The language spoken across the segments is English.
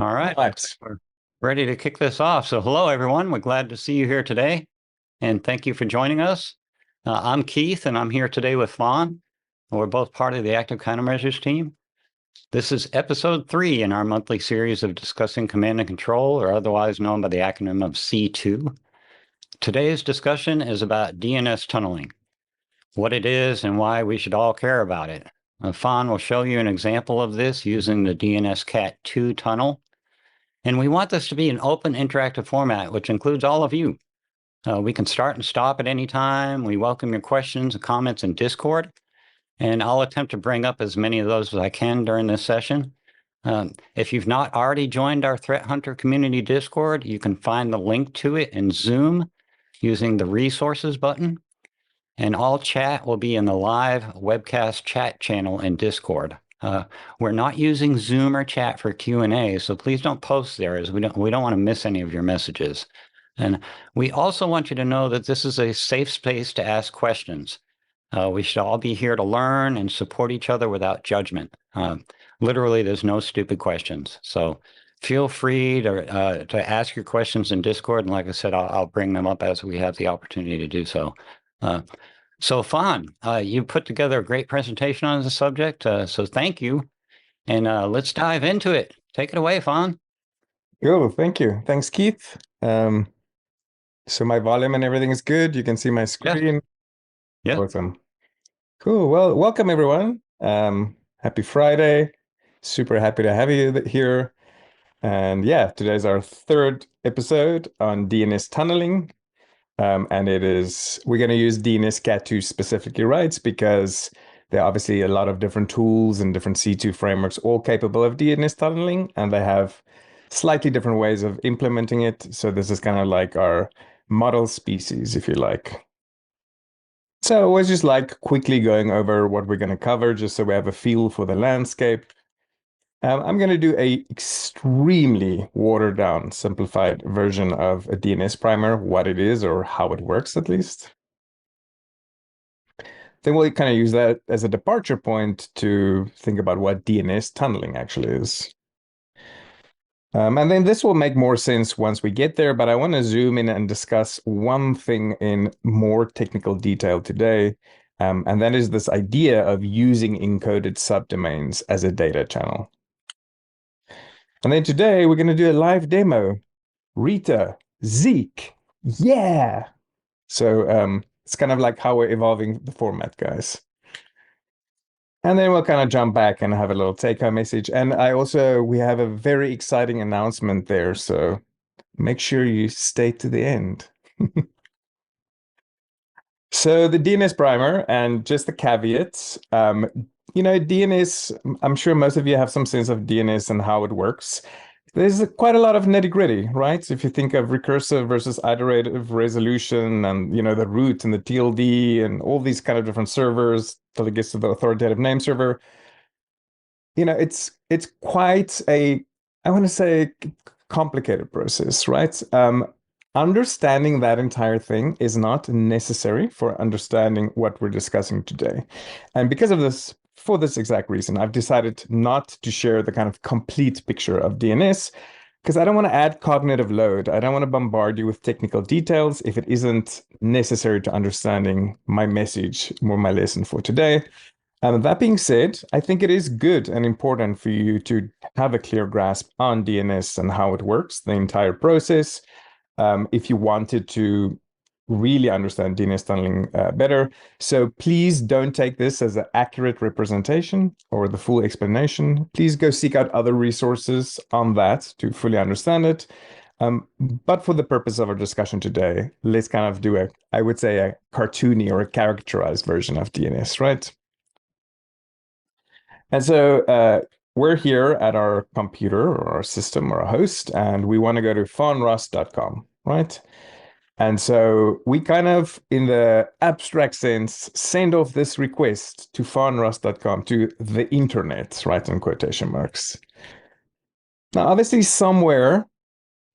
All right, Right. we're ready to kick this off. So, hello, everyone. We're glad to see you here today, and thank you for joining us. I'm Keith, and I'm here today with Fawn. We're both part of the Active Countermeasures team. This is episode 3 in our monthly series of discussing command and control, or otherwise known by the acronym of C2. Today's discussion is about DNS tunneling, what it is and why we should all care about it. Fawn will show you an example of this using the dnscat2 tunnel. And we want this to be an open, interactive format, which includes all of you. We can start and stop at any time. We welcome your questions and comments in Discord, and I'll attempt to bring up as many of those as I can during this session. If you've not already joined our Threat Hunter community Discord, you can find the link to it in Zoom using the resources button. And all chat will be in the live webcast chat channel in Discord. We're not using Zoom or chat for Q&A, so please don't post there, as we don't want to miss any of your messages. And we also want you to know that this is a safe space to ask questions. We should all be here to learn and support each other without judgment. Literally, there's no stupid questions. So feel free to ask your questions in Discord, and like I said, I'll bring them up as we have the opportunity to do so. So Fawn, you put together a great presentation on the subject, so thank you. And let's dive into it. Take it away, Fawn. Cool. Thank you. Thanks, Keith. So my volume and everything is good. You can see my screen. Yeah. Awesome. Cool. Well, welcome everyone. Happy Friday. Super happy to have you here. And yeah, today's our 3rd episode on DNS tunneling. And we're going to use dnscat2 specifically, right? Because there are obviously a lot of different tools and different C2 frameworks, all capable of DNS tunneling, and they have slightly different ways of implementing it. So this is kind of like our model species, if you like. So I was just like quickly going over what we're going to cover, just so we have a feel for the landscape. I'm going to do a extremely watered down, simplified version of a DNS primer, what it is or how it works at least. Then we'll kind of use that as a departure point to think about what DNS tunneling actually is. And then this will make more sense once we get there, but I want to zoom in and discuss one thing in more technical detail today. And that is this idea of using encoded subdomains as a data channel. And then today we're going to do a live demo. Rita, Zeke, yeah. So it's kind of like how we're evolving the format, guys. And then we'll kind of jump back and have a little take-home message. And we have a very exciting announcement there. So make sure you stay to the end. So the DNS primer and just the caveats. DNS, I'm sure most of you have some sense of DNS and how it works. There's quite a lot of nitty-gritty, right? So if you think of recursive versus iterative resolution and, the root and the TLD and all these kind of different servers till it gets to the authoritative name server, it's quite a, I want to say, complicated process, right? Understanding that entire thing is not necessary for understanding what we're discussing today. And because of this, for this exact reason, I've decided not to share the kind of complete picture of DNS because I don't want to add cognitive load. I don't want to bombard you with technical details if it isn't necessary to understanding my message or my lesson for today. That being said, I think it is good and important for you to have a clear grasp on DNS and how it works, the entire process. If you wanted to really understand DNS tunneling better. So please don't take this as an accurate representation or the full explanation. Please go seek out other resources on that to fully understand it. But for the purpose of our discussion today, let's kind of do I would say a cartoony or a characterized version of DNS, right? And so we're here at our computer or our system or a host, and we want to go to fawnrust.com, right? And so we kind of, in the abstract sense, send off this request to fawnrust.com, to the internet, right, in quotation marks. Now, obviously, somewhere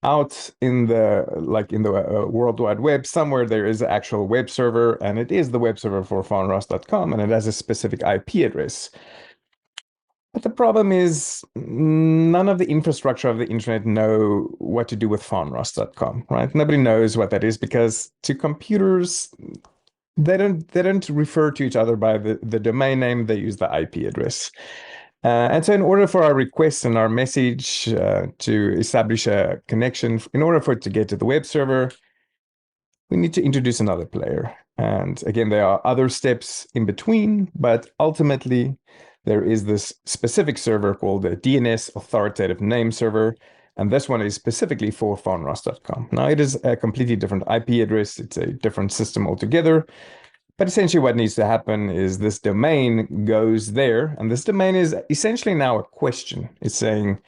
out in the World Wide Web, somewhere there is an actual web server, and it is the web server for fawnrust.com, and it has a specific IP address. But the problem is none of the infrastructure of the internet know what to do with farnross.com, right? Nobody knows what that is because to computers, they don't refer to each other by the domain name, they use the IP address. And so in order for our request and our message to establish a connection, in order for it to get to the web server, we need to introduce another player. And again, there are other steps in between, but ultimately there is this specific server called the DNS authoritative name server. And this one is specifically for farnross.com. Now it is a completely different IP address. It's a different system altogether. But essentially what needs to happen is this domain goes there. And this domain is essentially now a question. It's saying,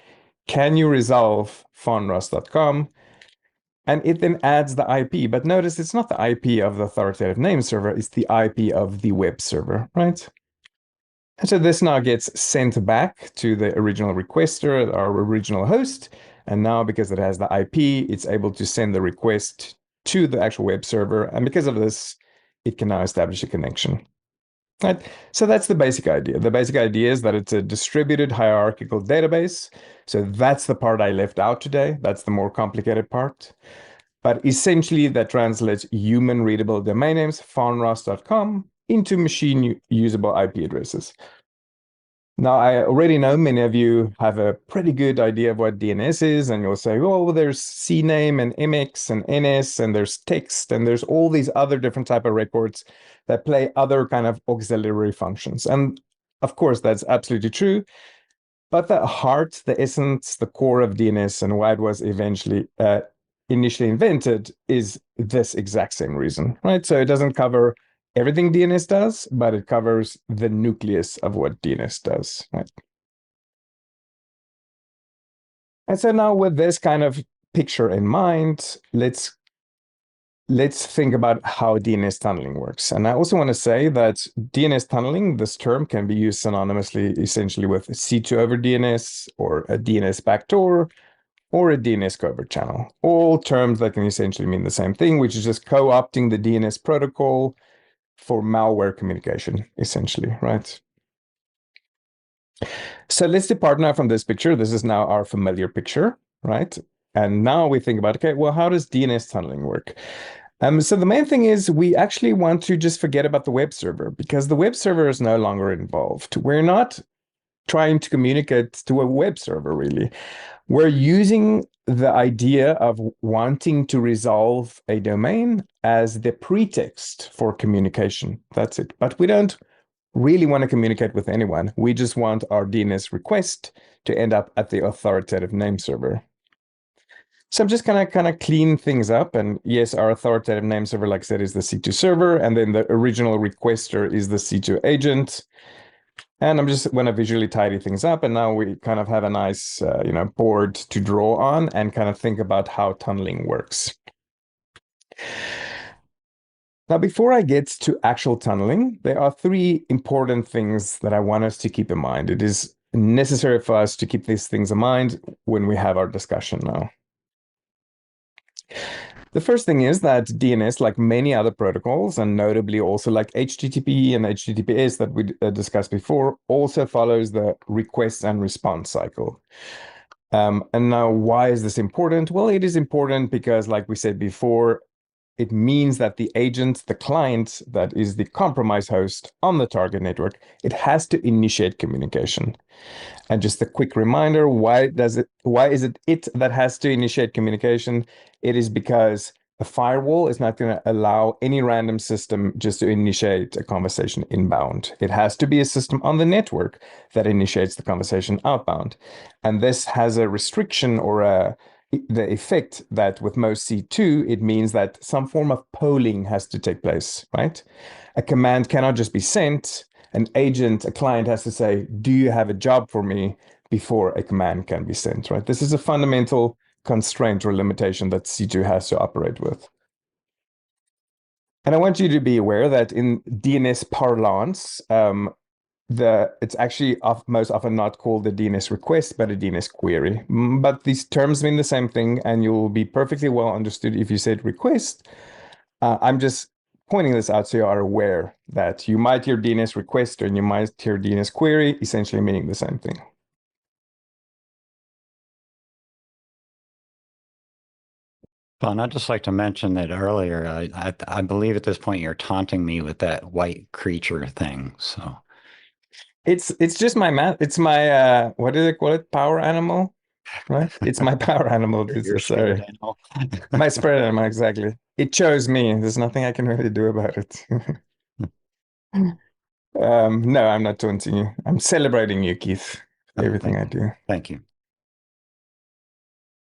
can you resolve farnross.com? And it then adds the IP. But notice it's not the IP of the authoritative name server. It's the IP of the web server, right? And so this now gets sent back to the original requester, our original host. And now because it has the IP, it's able to send the request to the actual web server. And because of this, it can now establish a connection. Right? So that's the basic idea. The basic idea is that it's a distributed hierarchical database. So that's the part I left out today. That's the more complicated part. But essentially, that translates human readable domain names, farnross.com, into machine usable IP addresses. Now, I already know many of you have a pretty good idea of what DNS is, and you'll say, oh, there's CNAME and MX and NS, and there's text, and there's all these other different type of records that play other kind of auxiliary functions. And of course, that's absolutely true. But the heart, the essence, the core of DNS and why it was eventually initially invented is this exact same reason, right? So it doesn't cover everything DNS does, but it covers the nucleus of what DNS does, right? And so now with this kind of picture in mind, let's think about how DNS tunneling works. And I also want to say that DNS tunneling, this term can be used synonymously essentially with C2 over DNS or a DNS backdoor or a DNS covert channel. All terms that can essentially mean the same thing, which is just co-opting the DNS protocol for malware communication, essentially, right? So let's depart now from this picture. This is now our familiar picture, right? And now we think about, okay, well, how does DNS tunneling work? So the main thing is we actually want to just forget about the web server because the web server is no longer involved. We're not trying to communicate to a web server, really. We're using the idea of wanting to resolve a domain as the pretext for communication. That's it. But we don't really want to communicate with anyone. We just want our DNS request to end up at the authoritative name server. So I'm just gonna kind of clean things up. And yes, our authoritative name server, like I said, is the C2 server. And then the original requester is the C2 agent. And I'm just going to visually tidy things up. And now we kind of have a nice, board to draw on and kind of think about how tunneling works. Now, before I get to actual tunneling, there are three important things that I want us to keep in mind. It is necessary for us to keep these things in mind when we have our discussion now. The first thing is that DNS, like many other protocols, and notably also like HTTP and HTTPS that we discussed before, also follows the request and response cycle. And now, why is this important? Well, it is important because, like we said before, it means that the agent, the client that is the compromised host on the target network, it has to initiate communication. And just a quick reminder, why is it that has to initiate communication? It is because a firewall is not going to allow any random system just to initiate a conversation inbound. It has to be a system on the network that initiates the conversation outbound. And this has a restriction or the effect that with most C2, it means that some form of polling has to take place, right? A command cannot just be sent. An agent, a client has to say, do you have a job for me before a command can be sent, right? This is a fundamental constraint or limitation that C2 has to operate with. And I want you to be aware that in DNS parlance, it's actually most often not called a DNS request, but a DNS query. But these terms mean the same thing, and you'll be perfectly well understood if you said request. I'm just pointing this out so you are aware that you might hear DNS request and you might hear DNS query, essentially meaning the same thing. Well, and I'd just like to mention that earlier, I believe at this point you're taunting me with that white creature thing. So It's just my it's my what do they call it? Power animal, right? It's my power animal. your spirit Sorry. animal. My spirit animal, exactly. It chose me. There's nothing I can really do about it. No, I'm not taunting you. I'm celebrating you, Keith. Everything I do. Thank you.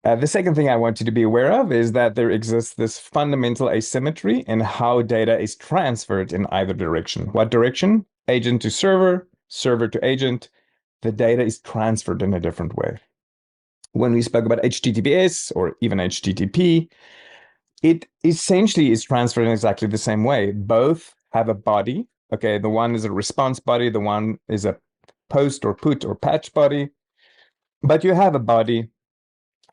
The second thing I want you to be aware of is that there exists this fundamental asymmetry in how data is transferred in either direction. What direction? Agent to server, server to agent. The data is transferred in a different way. When we spoke about HTTPS or even HTTP, it essentially is transferred in exactly the same way. Both have a body. Okay, the one is a response body, the one is a post or put or patch body. But you have a body.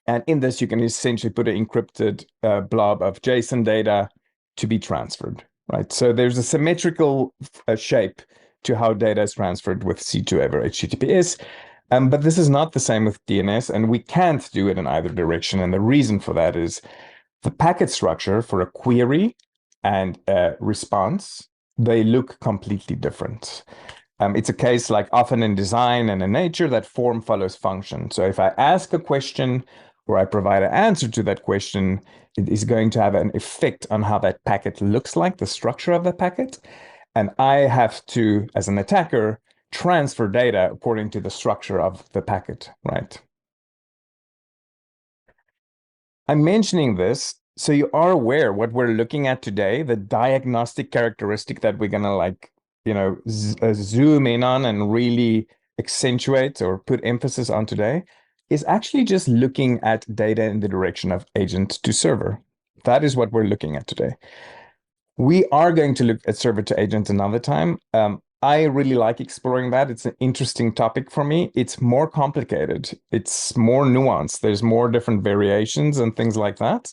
And in this, you can essentially put an encrypted blob of JSON data to be transferred, right? So there's a symmetrical shape to how data is transferred with C2 over HTTPS. But this is not the same with DNS, and we can't do it in either direction. And the reason for that is the packet structure for a query and a response, they look completely different. It's a case like often in design and in nature that form follows function. So if I ask a question or I provide an answer to that question, it is going to have an effect on how that packet looks like, the structure of the packet. And I have to, as an attacker, transfer data according to the structure of the packet, right? I'm mentioning this so you are aware what we're looking at today, the diagnostic characteristic that we're going to zoom in on and really accentuate or put emphasis on today is actually just looking at data in the direction of agent to server. That is what we're looking at today. We are going to look at server to agent another time. I really like exploring that. It's an interesting topic for me. It's more complicated. It's more nuanced. There's more different variations and things like that.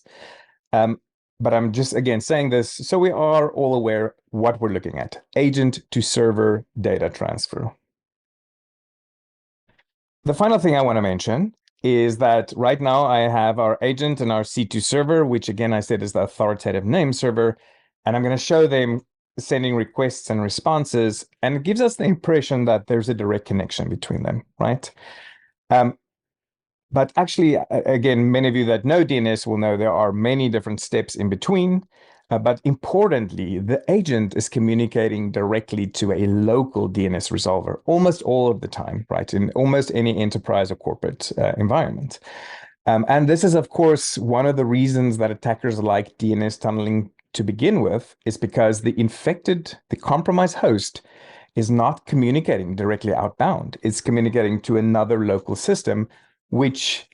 But I'm just, again, saying this so we are all aware what we're looking at. Agent to server data transfer. The final thing I want to mention is that right now I have our agent and our C2 server, which again, I said is the authoritative name server. And I'm going to show them sending requests and responses. And it gives us the impression that there's a direct connection between them, right? But actually, again, many of you that know DNS will know there are many different steps in between. But importantly, the agent is communicating directly to a local DNS resolver almost all of the time, right? In almost any enterprise or corporate environment. And this is, of course, one of the reasons that attackers like DNS tunneling to begin with, is because the compromised host is not communicating directly outbound. It's communicating to another local system, which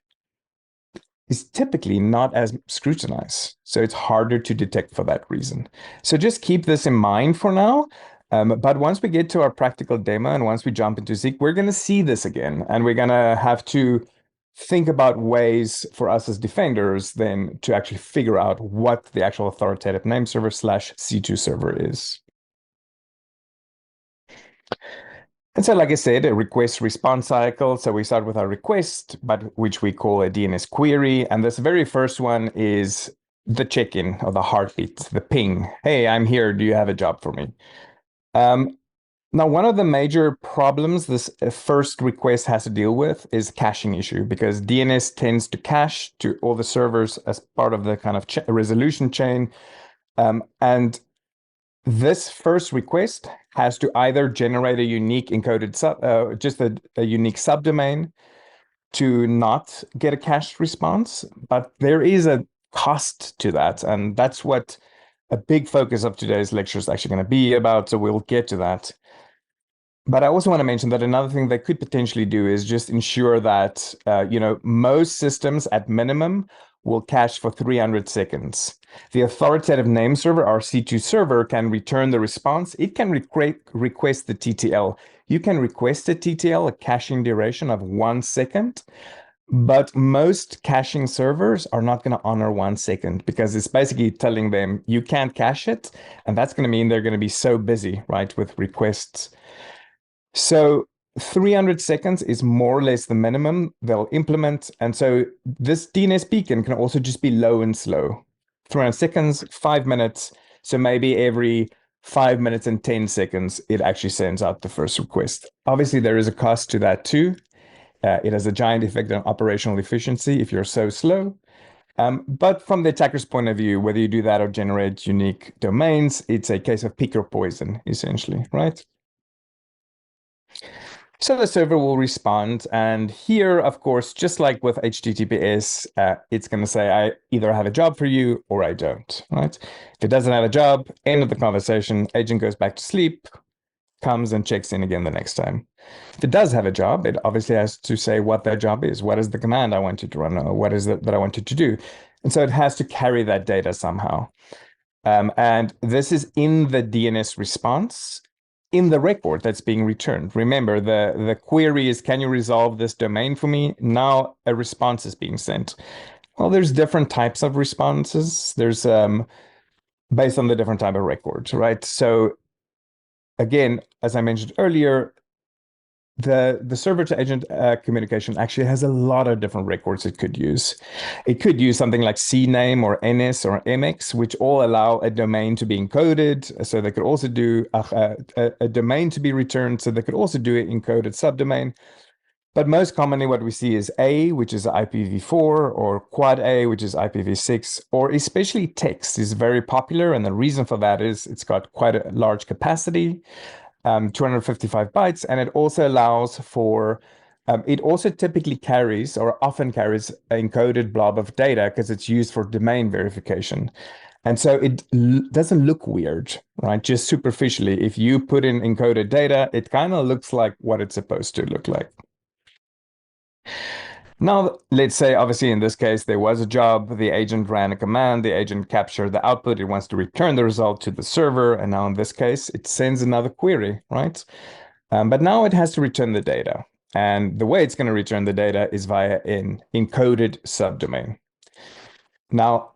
is typically not as scrutinized. So it's harder to detect for that reason. So just keep this in mind for now. But once we get to our practical demo and once we jump into Zeek, we're going to see this again. And we're going to have to think about ways for us as defenders then to actually figure out what the actual authoritative name server / C2 server is. And so, like I said, a request response cycle. So we start with our request, but which we call a DNS query. And this very first one is the check-in or the heartbeat, the ping. Hey, I'm here. Do you have a job for me? Now, one of the major problems this first request has to deal with is caching issue, because DNS tends to cache to all the servers as part of the kind of resolution chain. And this first request has to either generate a unique encoded just a unique subdomain to not get a cached response, but there is a cost to that, and that's what a big focus of today's lecture is actually going to be about. So we'll get to that. But I also want to mention that another thing they could potentially do is just ensure that most systems at minimum will cache for 300 seconds. The authoritative name server, our C2 server, can return the response. It can request the TTL. You can request a TTL, a caching duration of 1 second. But most caching servers are not going to honor 1 second because it's basically telling them you can't cache it. And that's going to mean they're going to be so busy, right, with requests. So 300 seconds is more or less the minimum they'll implement. And so this DNS beacon can also just be low and slow. 300 seconds, 5 minutes. So maybe every 5 minutes and 10 seconds, it actually sends out the first request. Obviously, there is a cost to that too. It has a giant effect on operational efficiency if you're so slow. But from the attacker's point of view, whether you do that or generate unique domains, it's a case of pick or poison, essentially, right? So the server will respond. And here, of course, just like with HTTPS, it's going to say, I either have a job for you or I don't, right? If it doesn't have a job, end of the conversation, agent goes back to sleep, comes and checks in again the next time. If it does have a job, it obviously has to say what that job is. What is the command I want you to run? Or what is it that I want you to do? And so it has to carry that data somehow. And this is in the DNS response in the record that's being returned. Remember, the query is, can you resolve this domain for me? Now a response is being sent. Well, there's different types of responses. There's based on the different type of records, right? So again, as I mentioned earlier, the server to agent communication actually has a lot of different records it could use. It could use something like CNAME or NS or MX, which all allow a domain to be encoded. So they could also do a domain to be returned. So they could also do an encoded subdomain. But most commonly what we see is A, which is IPv4, or quad A, which is IPv6, or especially text is very popular. And the reason for that is it's got quite a large capacity. 255 bytes, and it also allows for, it also typically carries or often carries an encoded blob of data because it's used for domain verification. And so it doesn't look weird, right? Just superficially, if you put in encoded data, it kind of looks like what it's supposed to look like. Now, let's say, obviously, in this case, there was a job. The agent ran a command. The agent captured the output. It wants to return the result to the server. And now, in this case, it sends another query, right? But now it has to return the data. And the way it's going to return the data is via an encoded subdomain. Now,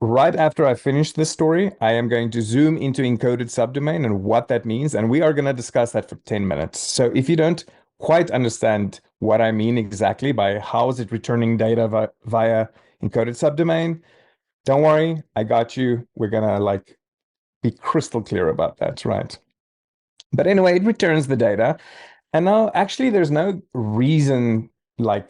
right after I finish this story, I am going to zoom into encoded subdomain and what that means. And we are going to discuss that for 10 minutes. So if you don't quite understand what I mean exactly by how is it returning data via encoded subdomain, don't worry, I got you. We're gonna like be crystal clear about that, right? But anyway, it returns the data. And now actually there's no reason, like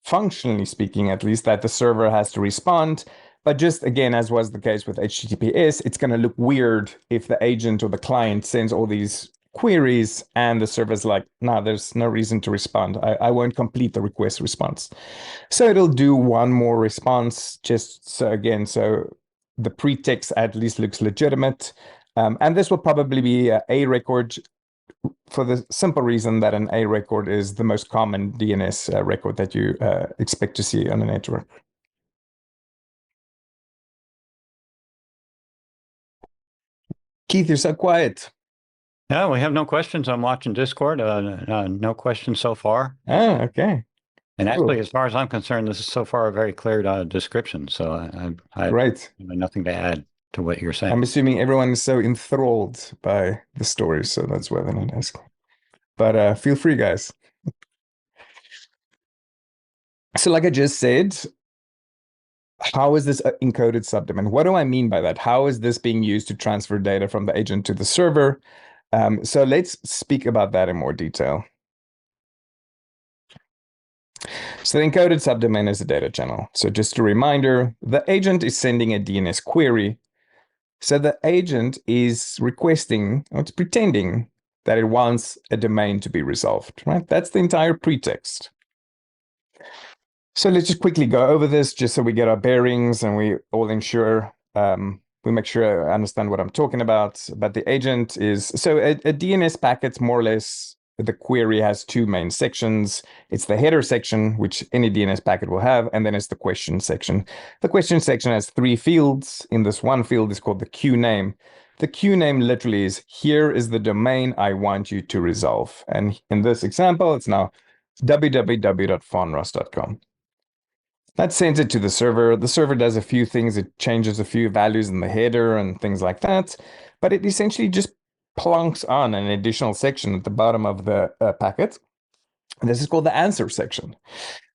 functionally speaking, at least, that the server has to respond. But just again, as was the case with HTTPS, it's going to look weird if the agent or the client sends all these queries and the server's like, no, there's no reason to respond. I won't complete the request response. So it'll do one more response just so again, so the pretext at least looks legitimate. And this will probably be a record for the simple reason that an A record is the most common DNS record that you expect to see on a network. Keith, you're so quiet. Yeah, we have no questions. I'm watching Discord. No questions so far. Oh, okay. And actually, as far as I'm concerned, this is so far a very clear description. So I have nothing to add to what you're saying. I'm assuming everyone is so enthralled by the story, so that's why they're not asking. But feel free, guys. So like I just said, how is this encoded subdomain? What do I mean by that? How is this being used to transfer data from the agent to the server? So let's speak about that in more detail. So the encoded subdomain is a data channel. So just a reminder, the agent is sending a DNS query. So the agent is requesting, or it's pretending that it wants a domain to be resolved, right? That's the entire pretext. So let's just quickly go over this just so we get our bearings and we all ensure we make sure I understand what I'm talking about. But the agent is, so a DNS packet's more or less, the query has two main sections. It's the header section, which any DNS packet will have, and then it's the question section. The question section has three fields. In this one field is called the queue name. The queue name literally is, here is the domain I want you to resolve. And in this example, it's now www.fonros.com. That sends it to the server. The server does a few things. It changes a few values in the header and things like that. But it essentially just plonks on an additional section at the bottom of the packet. And this is called the answer section.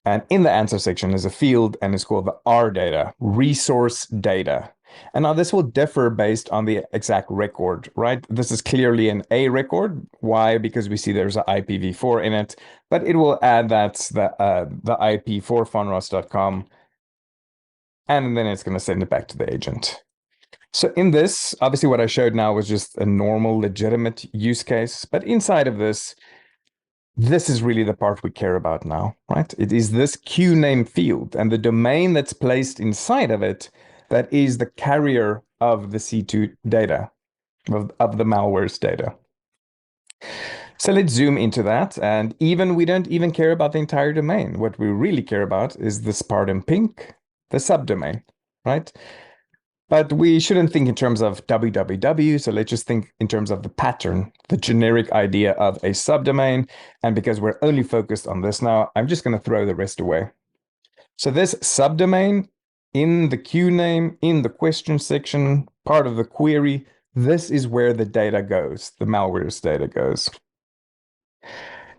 And in the answer section is a field and it's called the R data, resource data. And now this will differ based on the exact record, right? This is clearly an A record. Why? Because we see there's an IPv4 in it, but it will add that's the IP for fonros.com. And then it's going to send it back to the agent. So in this, obviously what I showed now was just a normal, legitimate use case. But inside of this, this is really the part we care about now, right? It is this Q name field and the domain that's placed inside of it that is the carrier of the C2 data, of the malware's data. So let's zoom into that. And we don't even care about the entire domain. What we really care about is this part in pink, the subdomain, right? But we shouldn't think in terms of www, so let's just think in terms of the pattern, the generic idea of a subdomain. And because we're only focused on this now, I'm just going to throw the rest away. So this subdomain in the Q name, in the question section, part of the query, this is where the data goes, the malware's data goes.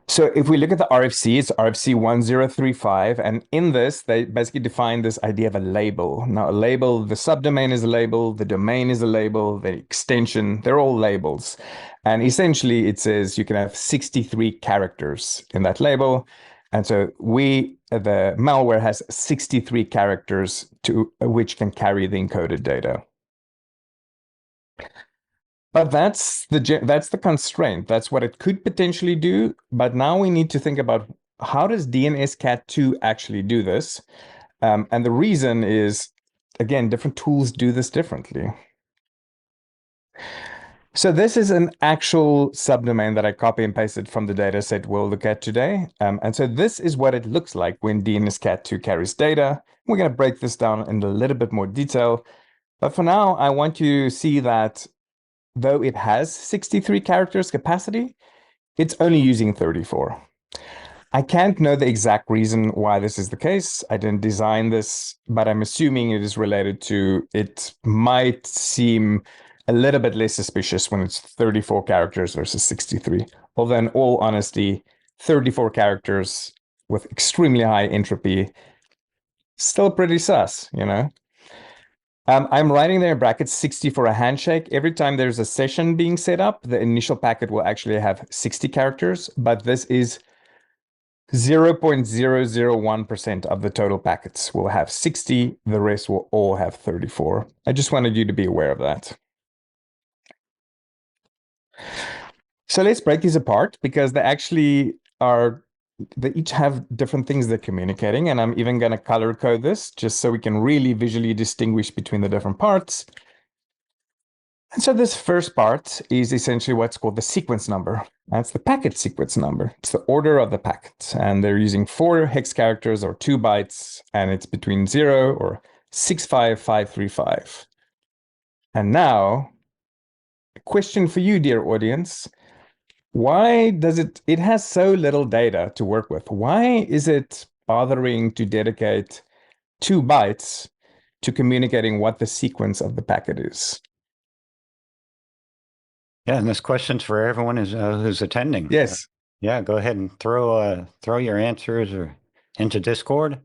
So if we look at the RFC, it's RFC 1035, and in this, they basically define this idea of a label. Now, a label, the subdomain is a label, the domain is a label, the extension, they're all labels. And essentially, it says you can have 63 characters in that label. And so the malware has 63 characters which can carry the encoded data. But that's the constraint. That's what it could potentially do. But now we need to think about how does dnscat2 actually do this? And the reason is, again, different tools do this differently. So this is an actual subdomain that I copy and pasted from the data set we'll look at today. And so this is what it looks like when dnscat2 carries data. We're going to break this down in a little bit more detail. But for now, I want you to see that though it has 63 characters capacity, it's only using 34. I can't know the exact reason why this is the case. I didn't design this, but I'm assuming it is related to it might seem a little bit less suspicious when it's 34 characters versus 63. Although in all honesty, 34 characters with extremely high entropy, still pretty sus, you know? I'm writing there in brackets 60 for a handshake. Every time there's a session being set up, the initial packet will actually have 60 characters, but this is 0.001% of the total packets will have 60. The rest will all have 34. I just wanted you to be aware of that. So let's break these apart because they each have different things they're communicating, and I'm even going to color code this just so we can really visually distinguish between the different parts. And so this first part is essentially what's called the sequence number. That's the packet sequence number. It's the order of the packet, and they're using 4 hex characters or 2 bytes, and it's between 0 or 65535. And now, a question for you, dear audience. Why does it has so little data to work with? Why is it bothering to dedicate 2 bytes to communicating what the sequence of the packet is? Yeah, and this question's for everyone who's attending. Yes. Yeah, go ahead and throw your answers into Discord,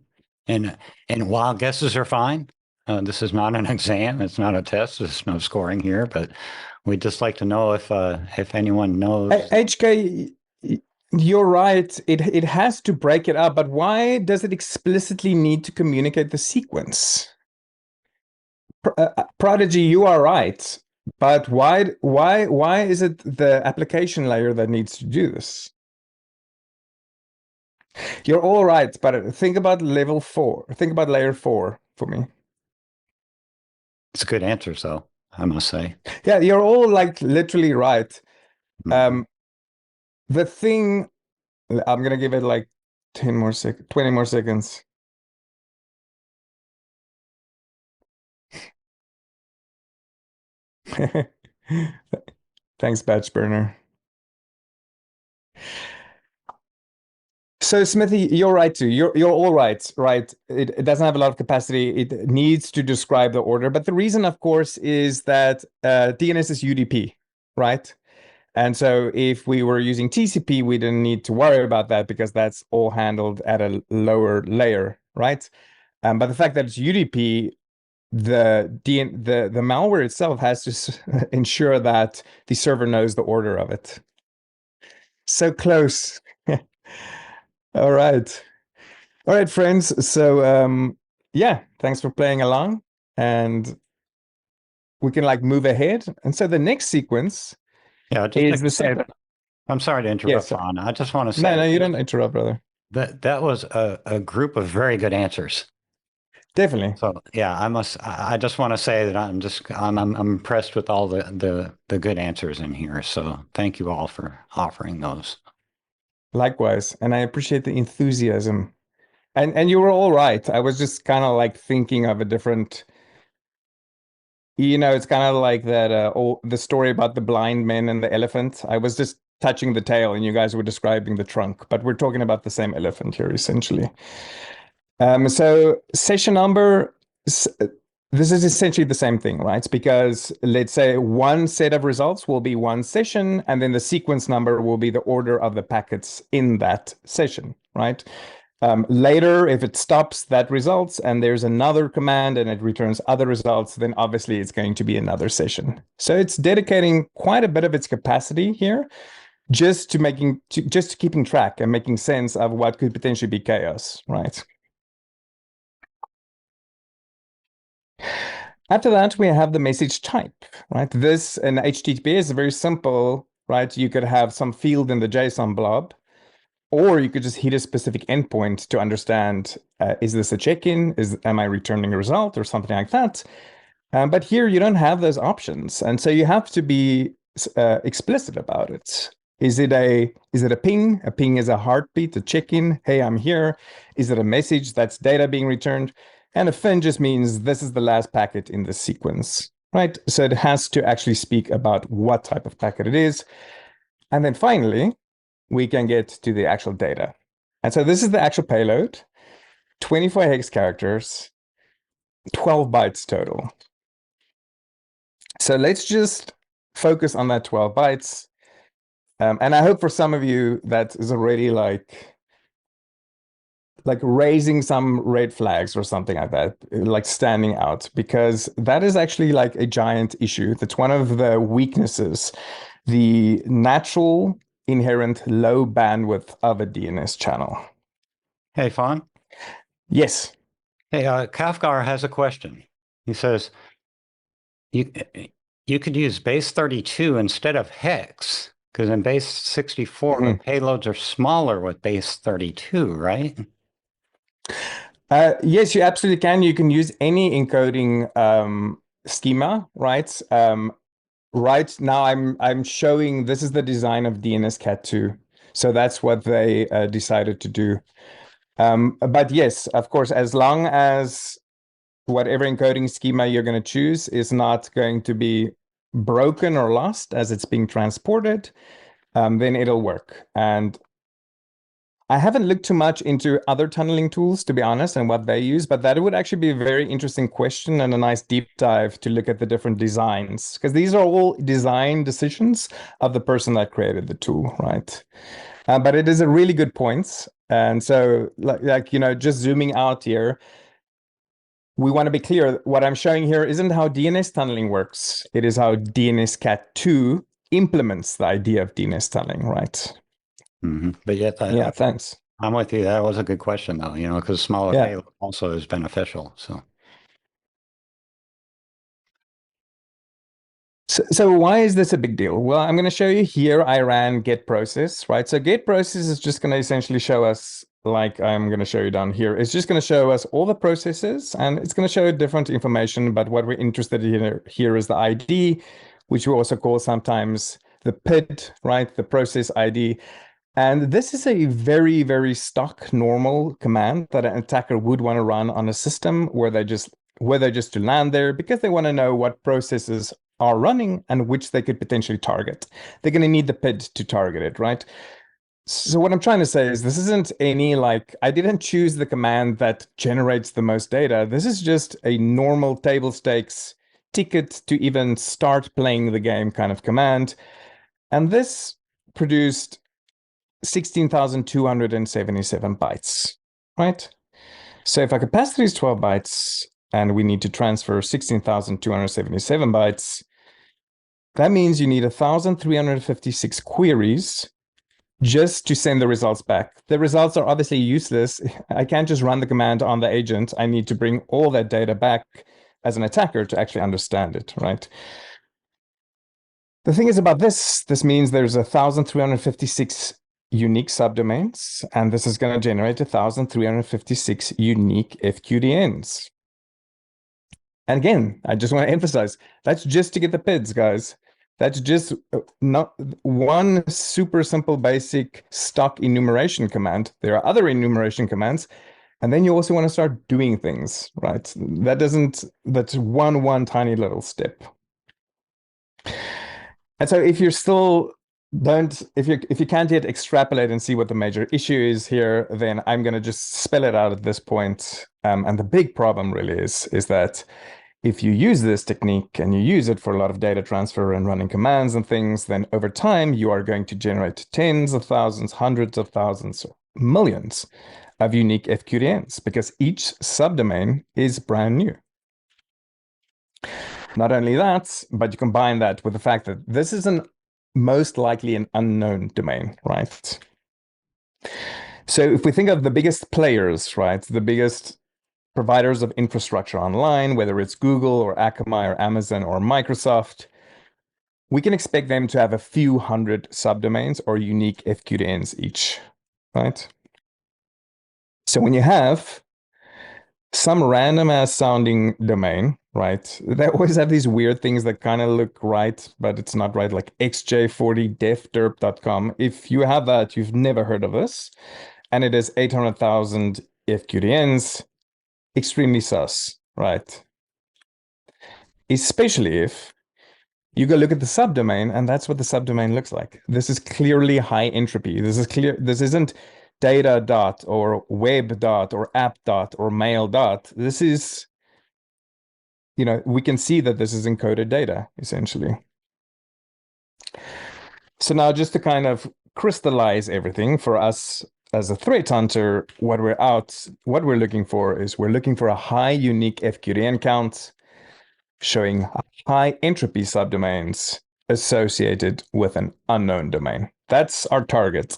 and wild guesses are fine. This is not an exam; it's not a test. There's no scoring here, but we'd just like to know if anyone knows. HK, you're right. It has to break it up, but why does it explicitly need to communicate the sequence? Prodigy, you are right. But why is it the application layer that needs to do this? You're all right, but think about level 4. Think about layer 4 for me. It's a good answer, though, I must say. Yeah, you're all like literally right. The thing, I'm gonna give it like 10 more seconds, 20 more seconds. Thanks, Batch Burner. So Smithy, you're right too. You're all right, right? It doesn't have a lot of capacity. It needs to describe the order. But the reason, of course, is that DNS is UDP, right? And so if we were using TCP, we didn't need to worry about that because that's all handled at a lower layer, right? But the fact that it's UDP, the malware itself has to ensure that the server knows the order of it. So close. All right. All right, friends. So yeah, thanks for playing along. And we can like move ahead. And so the next sequence Yeah, just is the set. I'm sorry to interrupt, Yes. Ron. I just want to No, say no, you don't interrupt, brother. that was a group of very good answers. Definitely. So yeah, I just want to say that I'm impressed with all the good answers in here. So thank you all for offering those. Likewise. And I appreciate the enthusiasm. And you were all right. I was just kind of like thinking of a different, it's kind of like that the story about the blind man and the elephant. I was just touching the tail and you guys were describing the trunk, but we're talking about the same elephant here essentially. So session number, this is essentially the same thing, right? Because let's say one set of results will be one session, and then the sequence number will be the order of the packets in that session, right? Later, if it stops that results and there's another command and it returns other results, then obviously it's going to be another session. So it's dedicating quite a bit of its capacity here just to keeping track and making sense of what could potentially be chaos, right? After that, we have the message type, right? This in HTTPS is very simple, right? You could have some field in the JSON blob, or you could just hit a specific endpoint to understand, is this a check-in? Am I returning a result or something like that? But here you don't have those options. And so you have to be explicit about it. Is it a ping? A ping is a heartbeat, a check-in. Hey, I'm here. Is it a message that's data being returned? And a fin just means this is the last packet in the sequence, right? So it has to actually speak about what type of packet it is. And then finally, we can get to the actual data. And so this is the actual payload, 24 hex characters, 12 bytes total. So let's just focus on that 12 bytes. And I hope for some of you that is already like raising some red flags or something like that, like standing out, because that is actually like a giant issue. That's one of the weaknesses, the natural inherent low bandwidth of a DNS channel. Hey, Fawn. Yes. Hey, Kafgar has a question. He says, you could use base 32 instead of hex, because in base 64, the payloads are smaller with base 32, right? Yes, you absolutely can. You can use any encoding schema, right? Right now, I'm showing this is the design of dnscat2, so that's what they decided to do. But yes, of course, as long as whatever encoding schema you're going to choose is not going to be broken or lost as it's being transported, then it'll work. And I haven't looked too much into other tunneling tools, to be honest, and what they use, but that would actually be a very interesting question and a nice deep dive to look at the different designs, because these are all design decisions of the person that created the tool, right? But it is a really good point. And so, just zooming out here, we want to be clear, what I'm showing here isn't how DNS tunneling works. It is how dnscat2 implements the idea of DNS tunneling, right? But yet, yeah, thanks. I'm with you. That was a good question, though, because smaller payload also is beneficial. So why is this a big deal? Well, I'm going to show you here. I ran get process, right? So get process is just going to essentially show us, like I'm going to show you down here. It's just going to show us all the processes, and it's going to show different information. But what we're interested in here is the ID, which we also call sometimes the PID, right? The process ID. And this is a very, very stock normal command that an attacker would want to run on a system where they just to land there because they want to know what processes are running and which they could potentially target. They're going to need the PID to target it, right? So what I'm trying to say is this isn't any like, I didn't choose the command that generates the most data. This is just a normal table stakes ticket to even start playing the game kind of command. And this produced 16,277 bytes, right? So if our capacity is 12 bytes and we need to transfer 16,277 bytes, that means you need 1,356 queries just to send the results back. The results are obviously useless. I can't just run the command on the agent. I need to bring all that data back as an attacker to actually understand it, right? The thing is about this means there's 1,356 unique subdomains, and this is going to generate 1,356 unique FQDNs. And again, I just want to emphasize, that's just to get the PIDs, guys. That's just not one super simple basic stock enumeration command. There are other enumeration commands, and then you also want to start doing things, right? That's one tiny little step. And so if you're still if you can't yet extrapolate and see what the major issue is here, then I'm going to just spell it out at this point. And the big problem really is that if you use this technique and you use it for a lot of data transfer and running commands and things, then over time you are going to generate tens of thousands, hundreds of thousands, millions of unique FQDNs because each subdomain is brand new. Not only that, but you combine that with the fact that this is most likely an unknown domain, right? So if we think of the biggest players, right, the biggest providers of infrastructure online, whether it's Google or Akamai or Amazon or Microsoft, we can expect them to have a few hundred subdomains or unique FQDNs each, right? So when you have some random ass sounding domain, right? They always have these weird things that kind of look right, but it's not right, like xj40defderp.com. If you have that, you've never heard of this. And it is 800,000 FQDNs, extremely sus, right? Especially if you go look at the subdomain, and that's what the subdomain looks like. This is clearly high entropy. This is clear. This isn't data dot or web dot or app dot or mail dot. This is, we can see that this is encoded data, essentially. So now just to kind of crystallize everything for us as a threat hunter, what we're looking for is we're looking for a high unique FQDN count showing high entropy subdomains associated with an unknown domain. That's our target.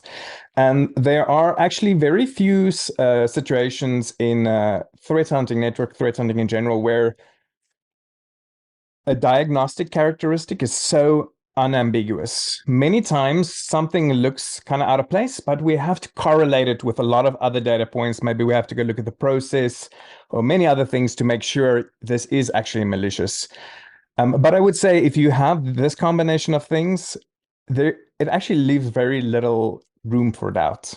And there are actually very few situations in threat hunting, network threat hunting in general, where a diagnostic characteristic is so unambiguous. Many times something looks kind of out of place, but we have to correlate it with a lot of other data points. Maybe we have to go look at the process or many other things to make sure this is actually malicious. But I would say if you have this combination of things, it actually leaves very little room for doubt.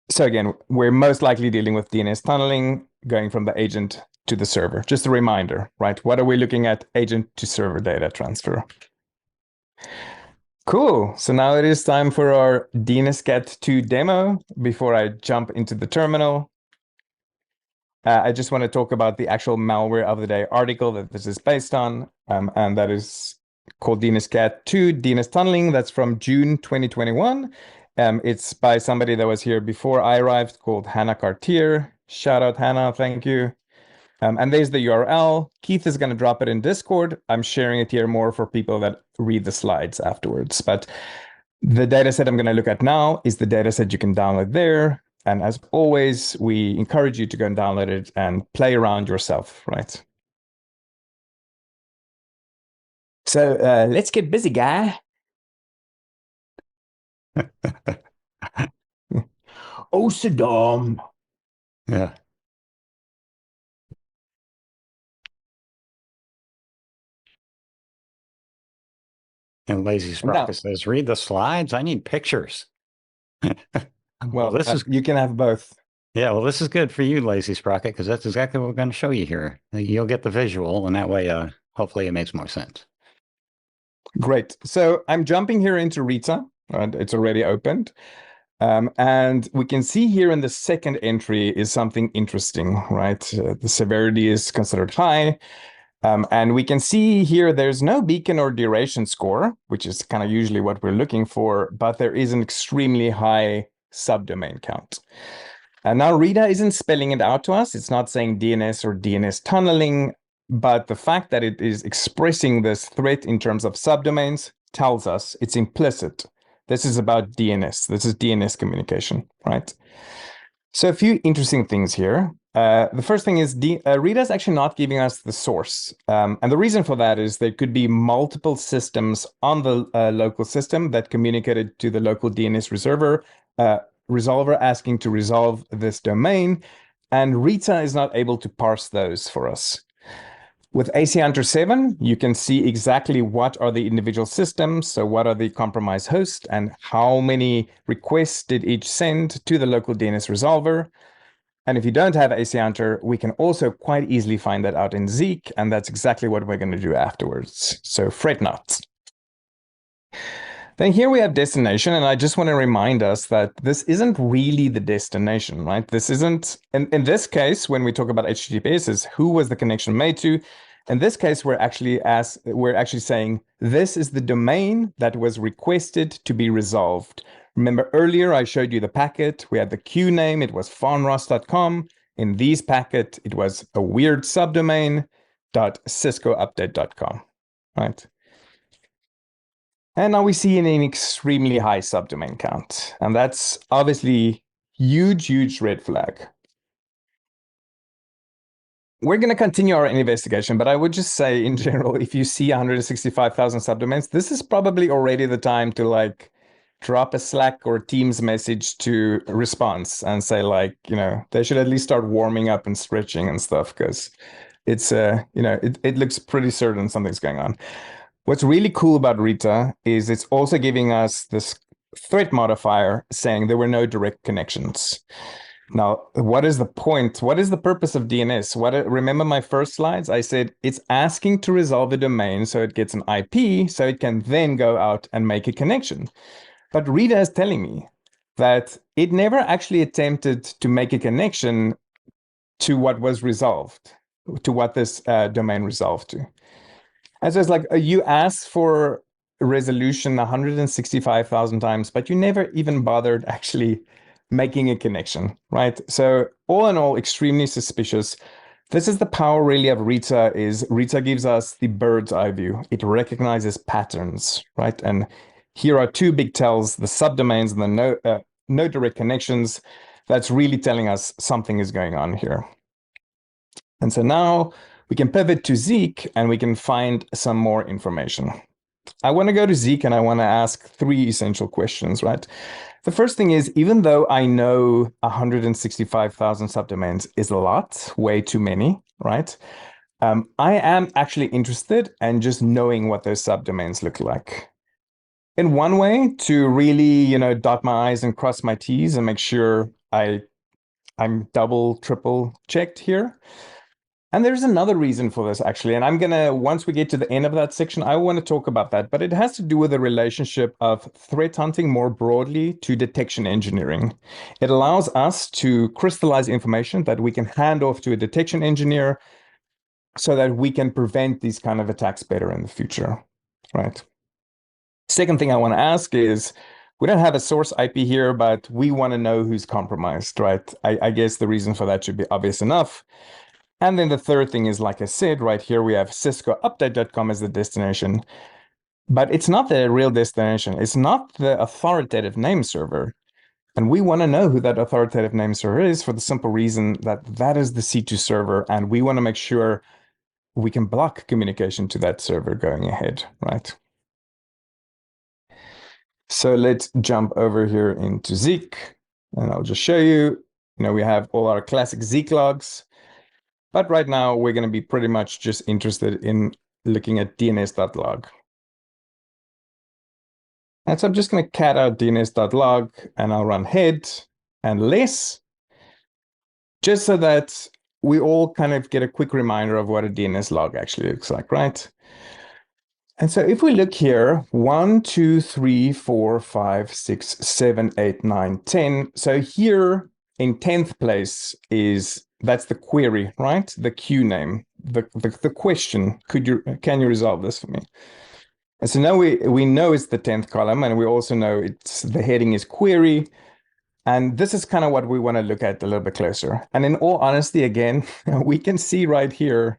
So again, we're most likely dealing with DNS tunneling, going from the agent to the server. Just a reminder, right? What are we looking at? Agent to server data transfer. Cool. So now it is time for our dnscat2 demo before I jump into the terminal. I just want to talk about the actual malware of the day article that this is based on, and that is called dnscat2 DNS tunneling. That's from June 2021. It's by somebody that was here before I arrived called Hannah Cartier. Shout out, Hannah. Thank you. And there's the URL. Keith is going to drop it in Discord. I'm sharing it here more for people that read the slides afterwards. But the dataset I'm going to look at now is the dataset you can download there. And as always, we encourage you to go and download it and play around yourself, right? So let's get busy, guy. Oh, Saddam. Yeah. And Lazy Sprocket says, read the slides. I need pictures. Well, this is you can have both. Yeah, well, this is good for you, Lazy Sprocket, because that's exactly what we're going to show you here. You'll get the visual, and that way, hopefully it makes more sense. Great. So I'm jumping here into Rita, and it's already opened. And we can see here in the second entry is something interesting, right? The severity is considered high. And we can see here there's no beacon or duration score, which is kind of usually what we're looking for, but there is an extremely high subdomain count. And now Rita isn't spelling it out to us. It's not saying DNS or DNS tunneling, but the fact that it is expressing this threat in terms of subdomains tells us it's implicit. This is about DNS. This is DNS communication, right? So a few interesting things here. The first thing is Rita is actually not giving us the source. And the reason for that is there could be multiple systems on the local system that communicated to the local DNS resolver asking to resolve this domain. And Rita is not able to parse those for us. With AC Hunter 7, you can see exactly what are the individual systems, so what are the compromised hosts, and how many requests did each send to the local DNS resolver. And if you don't have AC Hunter, we can also quite easily find that out in Zeek, and that's exactly what we're going to do afterwards. So fret not. Then here we have destination, and I just want to remind us that this isn't really the destination, right? This isn't, in this case, when we talk about HTTPS, is who was the connection made to. In this case, we're actually saying this is the domain that was requested to be resolved. Remember earlier I showed you the packet. We had the queue name. It was fonross.com. In these packet, it was a weird subdomain .ciscoupdate.com, right? And now we see an extremely high subdomain count. And that's obviously huge, huge red flag. We're going to continue our investigation, but I would just say in general, if you see 165,000 subdomains, this is probably already the time to like drop a Slack or Teams message to response and say like, they should at least start warming up and stretching and stuff, because it's, it looks pretty certain something's going on. What's really cool about Rita is it's also giving us this threat modifier saying there were no direct connections. Now, what is the point? What is the purpose of DNS? Remember my first slides? I said it's asking to resolve a domain so it gets an IP so it can then go out and make a connection. But Rita is telling me that it never actually attempted to make a connection to what was resolved, to what this domain resolved to. And so it's like you asked for resolution 165,000 times, but you never even bothered actually making a connection, right? So all in all, extremely suspicious. This is the power really of Rita, is Rita gives us the bird's eye view. It recognizes patterns, right? And here are two big tells, the subdomains and the no direct connections. That's really telling us something is going on here. And so now we can pivot to Zeek and we can find some more information. I want to go to Zeek and I want to ask three essential questions, right? The first thing is, even though I know 165,000 subdomains is a lot, way too many, right? I am actually interested in just knowing what those subdomains look like. In one way, to really, dot my I's and cross my T's and make sure I'm double, triple checked here. And there's another reason for this, actually. And I'm going to, once we get to the end of that section, I want to talk about that. But it has to do with the relationship of threat hunting more broadly to detection engineering. It allows us to crystallize information that we can hand off to a detection engineer so that we can prevent these kind of attacks better in the future, right? Second thing I want to ask is, we don't have a source IP here, but we want to know who's compromised, right? I guess the reason for that should be obvious enough. And then the third thing is, like I said, right here, we have ciscoupdate.com as the destination, but it's not the real destination. It's not the authoritative name server. And we want to know who that authoritative name server is for the simple reason that that is the C2 server. And we want to make sure we can block communication to that server going ahead, right? So let's jump over here into Zeek and I'll just show you, we have all our classic Zeek logs. But right now, we're going to be pretty much just interested in looking at dns.log. And so I'm just going to cat out dns.log, and I'll run head and less, just so that we all kind of get a quick reminder of what a DNS log actually looks like, right? And so if we look here, 1, 2, 3, 4, 5, 6, 7, 8, 9, 10. So here in 10th place that's the query, right? The queue name, the question. Can you resolve this for me? And so now we know it's the 10th column, and we also know the heading is query. And this is kind of what we want to look at a little bit closer. And in all honesty, again, we can see right here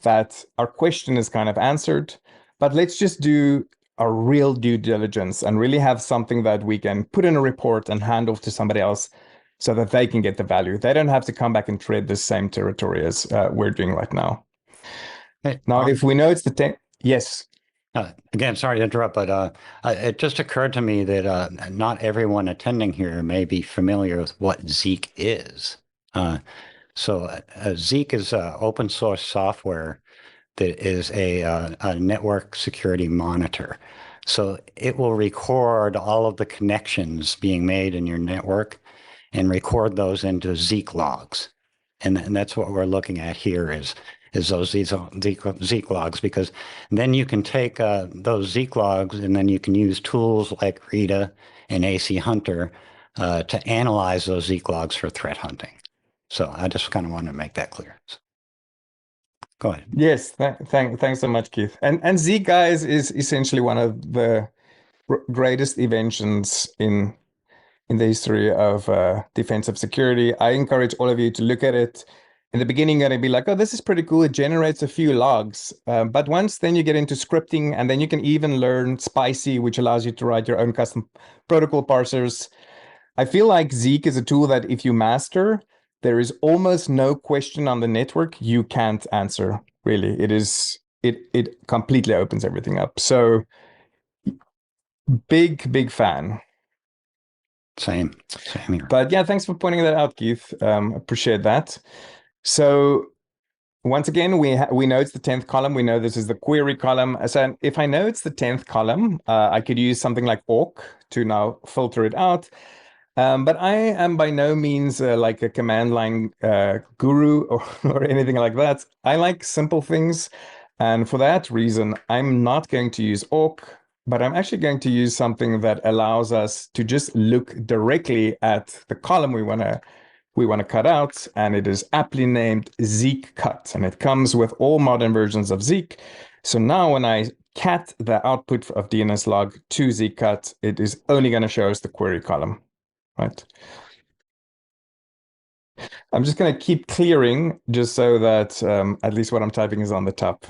that our question is kind of answered, but let's just do a real due diligence and really have something that we can put in a report and hand off to somebody else so that they can get the value. They don't have to come back and tread the same territory as we're doing right now. Hey, Now, if we know it's the 10, yes. Again, sorry to interrupt, but it just occurred to me that not everyone attending here may be familiar with what Zeek is. So Zeek is open source software that is a network security monitor. So it will record all of the connections being made in your network and record those into Zeek logs. And that's what we're looking at here is those Zeek logs, because then you can take those Zeek logs and then you can use tools like Rita and AC Hunter to analyze those Zeek logs for threat hunting. So I just kind of wanted to make that clear. Go ahead. Yes, thanks so much, Keith. And Zeek, guys, is essentially one of the greatest inventions in the history of defensive security. I encourage all of you to look at it. In the beginning, you're going to be like, oh, this is pretty cool. It generates a few logs. But once then you get into scripting, and then you can even learn Spicy, which allows you to write your own custom protocol parsers. I feel like Zeek is a tool that if you master, there is almost no question on the network you can't answer, really. It completely opens everything up. So big fan. Same here. But yeah, thanks for pointing that out, Keith. Appreciate that. So once again, we know it's the 10th column. We know this is the query column. So if I know it's the 10th column, I could use something like awk to now filter it out. But I am by no means like a command line guru or anything like that. I like simple things. And for that reason, I'm not going to use awk, but I'm actually going to use something that allows us to just look directly at the column we want to cut out, and it is aptly named Zeek cut, and it comes with all modern versions of Zeek. So now when I cat the output of DNS log to Zeek cut, it is only going to show us the query column, right? I'm just going to keep clearing just so that at least what I'm typing is on the top.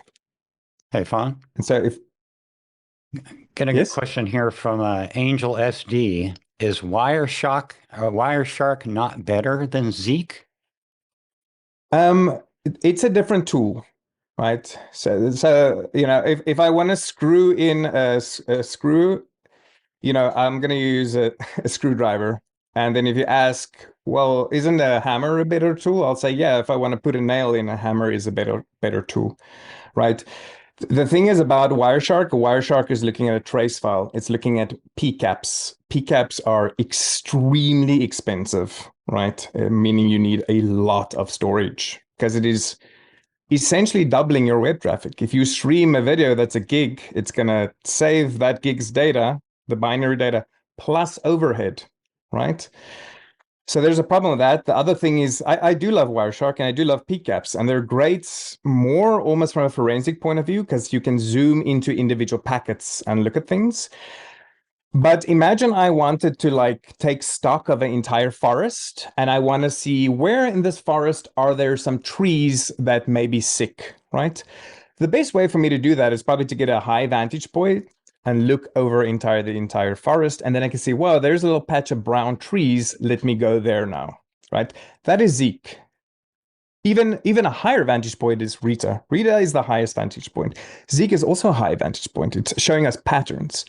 Hey, Fawn. And so if Getting yes? a question here from Angel SD. Is Wireshark not better than Zeek? It's a different tool, right? So you know, if I want to screw in a screw, you know, I'm going to use a screwdriver. And then if you ask, well, isn't a hammer a better tool? I'll say, yeah, if I want to put a nail in, a hammer is a better tool, right? The thing is about Wireshark is looking at a trace file. It's looking at PCAPs. PCAPs are extremely expensive, right? Meaning you need a lot of storage because it is essentially doubling your web traffic. If you stream a video that's a gig, it's going to save that gig's data, the binary data, plus overhead, right? So there's a problem with that. The other thing is I do love Wireshark and I do love PCAPs, and they're great more almost from a forensic point of view because you can zoom into individual packets and look at things. But imagine I wanted to like take stock of an entire forest and I want to see where in this forest are there some trees that may be sick, right? The best way for me to do that is probably to get a high vantage point and look over the entire forest. And then I can see, well, there's a little patch of brown trees. Let me go there now, right? That is Zeek. Even a higher vantage point is Rita. Rita is the highest vantage point. Zeek is also a high vantage point. It's showing us patterns.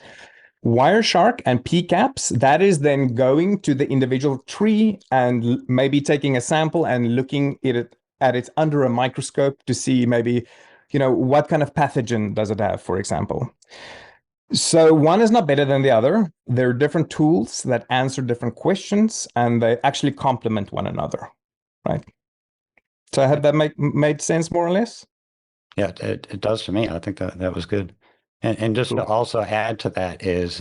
Wireshark and PCAPs, that is then going to the individual tree and maybe taking a sample and looking at it under a microscope to see maybe, you know, what kind of pathogen does it have, for example. So one is not better than the other. They're different tools that answer different questions, and they actually complement one another, right? So I hope that made sense more or less. Yeah, it does to me. I think that was good. And just to Cool. also add to that is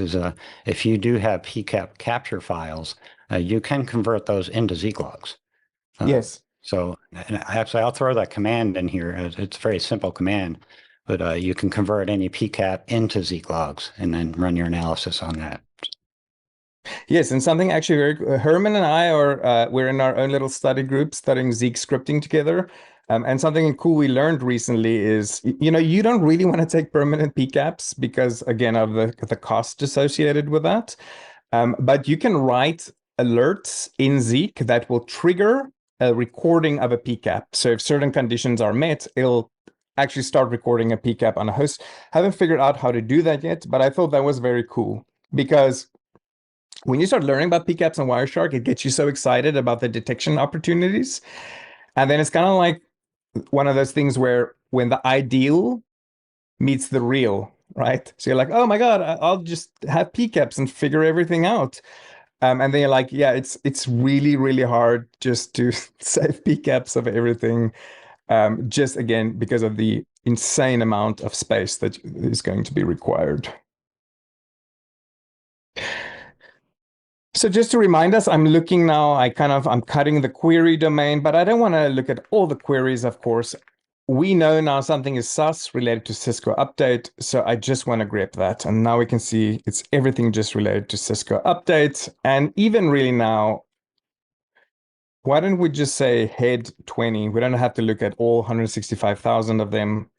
if you do have PCAP capture files, you can convert those into Zeek logs. Yes. So and actually, I'll throw that command in here. It's a very simple command, but you can convert any PCAP into Zeek logs and then run your analysis on that. Yes, and something actually very Herman and I are we're in our own little study group studying Zeek scripting together. And something cool we learned recently is, you know, you don't really want to take permanent PCAPs because, again, of the cost associated with that. But you can write alerts in Zeek that will trigger a recording of a PCAP. So if certain conditions are met, it'll actually start recording a PCAP on a host. Haven't figured out how to do that yet, but I thought that was very cool because when you start learning about PCAPs and Wireshark, it gets you so excited about the detection opportunities. And then it's kind of like one of those things where when the ideal meets the real, right? So you're like, oh my God, I'll just have PCAPs and figure everything out. And then you're like, yeah, it's really, really hard just to save PCAPs of everything. Just again, because of the insane amount of space that is going to be required. So just to remind us, I'm looking now, I'm cutting the query domain, but I don't want to look at all the queries, of course. We know now something is sus related to Cisco update, so I just want to grep that. And now we can see it's everything just related to Cisco update. And even really now, why don't we just say head 20? We don't have to look at all 165,000 of them.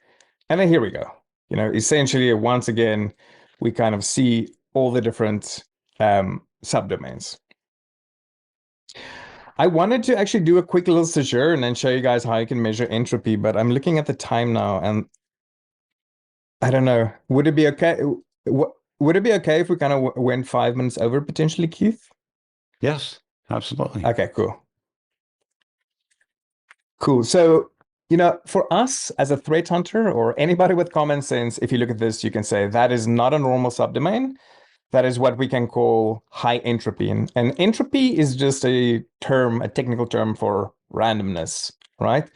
And then here we go. You know, essentially, once again, we kind of see all the different subdomains. I wanted to actually do a quick little seizure and then show you guys how you can measure entropy, but I'm looking at the time now and I don't know. Would it be okay? Would it be okay if we kind of went 5 minutes over potentially, Keith? Yes, absolutely. Okay, cool. Cool. So, you know, for us as a threat hunter or anybody with common sense, if you look at this, you can say that is not a normal subdomain. That is what we can call high entropy. And entropy is just a term, a technical term for randomness, right?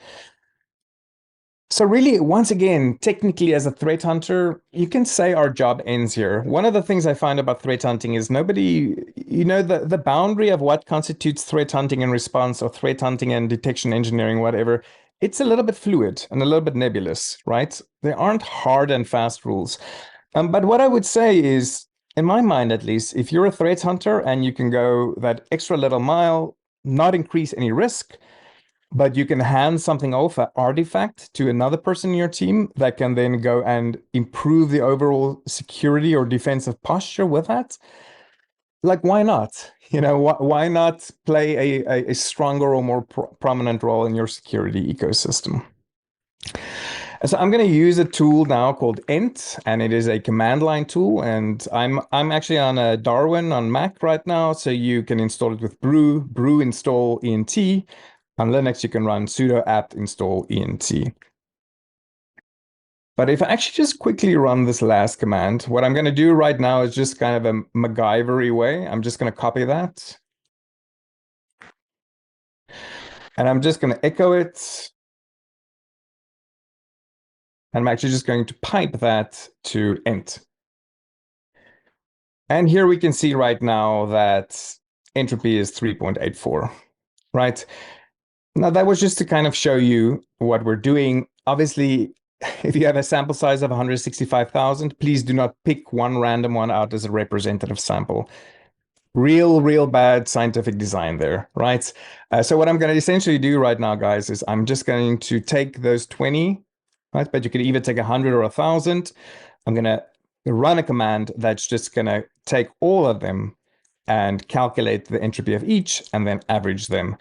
So really, once again, technically as a threat hunter, you can say our job ends here. One of the things I find about threat hunting is nobody, you know, the boundary of what constitutes threat hunting and response or threat hunting and detection engineering, whatever, it's a little bit fluid and a little bit nebulous, right? There aren't hard and fast rules. But what I would say is, in my mind at least, if you're a threat hunter and you can go that extra little mile, not increase any risk, but you can hand something off, an artifact, to another person in your team that can then go and improve the overall security or defensive posture with that. Like, why not? You know, why not play a stronger or more prominent role in your security ecosystem? So I'm going to use a tool now called Ent, and it is a command line tool. And I'm actually on a Darwin on Mac right now, so you can install it with brew install ent. On Linux, you can run sudo apt install ent. But if I actually just quickly run this last command, what I'm going to do right now is just kind of a MacGyver-y way. I'm just going to copy that. And I'm just going to echo it. And I'm actually just going to pipe that to ent. And here we can see right now that entropy is 3.84, right? Now that was just to kind of show you what we're doing. Obviously, if you have a sample size of 165,000, please do not pick one random one out as a representative sample. Real bad scientific design there, right? So what I'm going to essentially do right now, guys, is I'm just going to take those 20, right? But you could either take 100 or 1,000. I'm going to run a command that's just going to take all of them and calculate the entropy of each and then average them.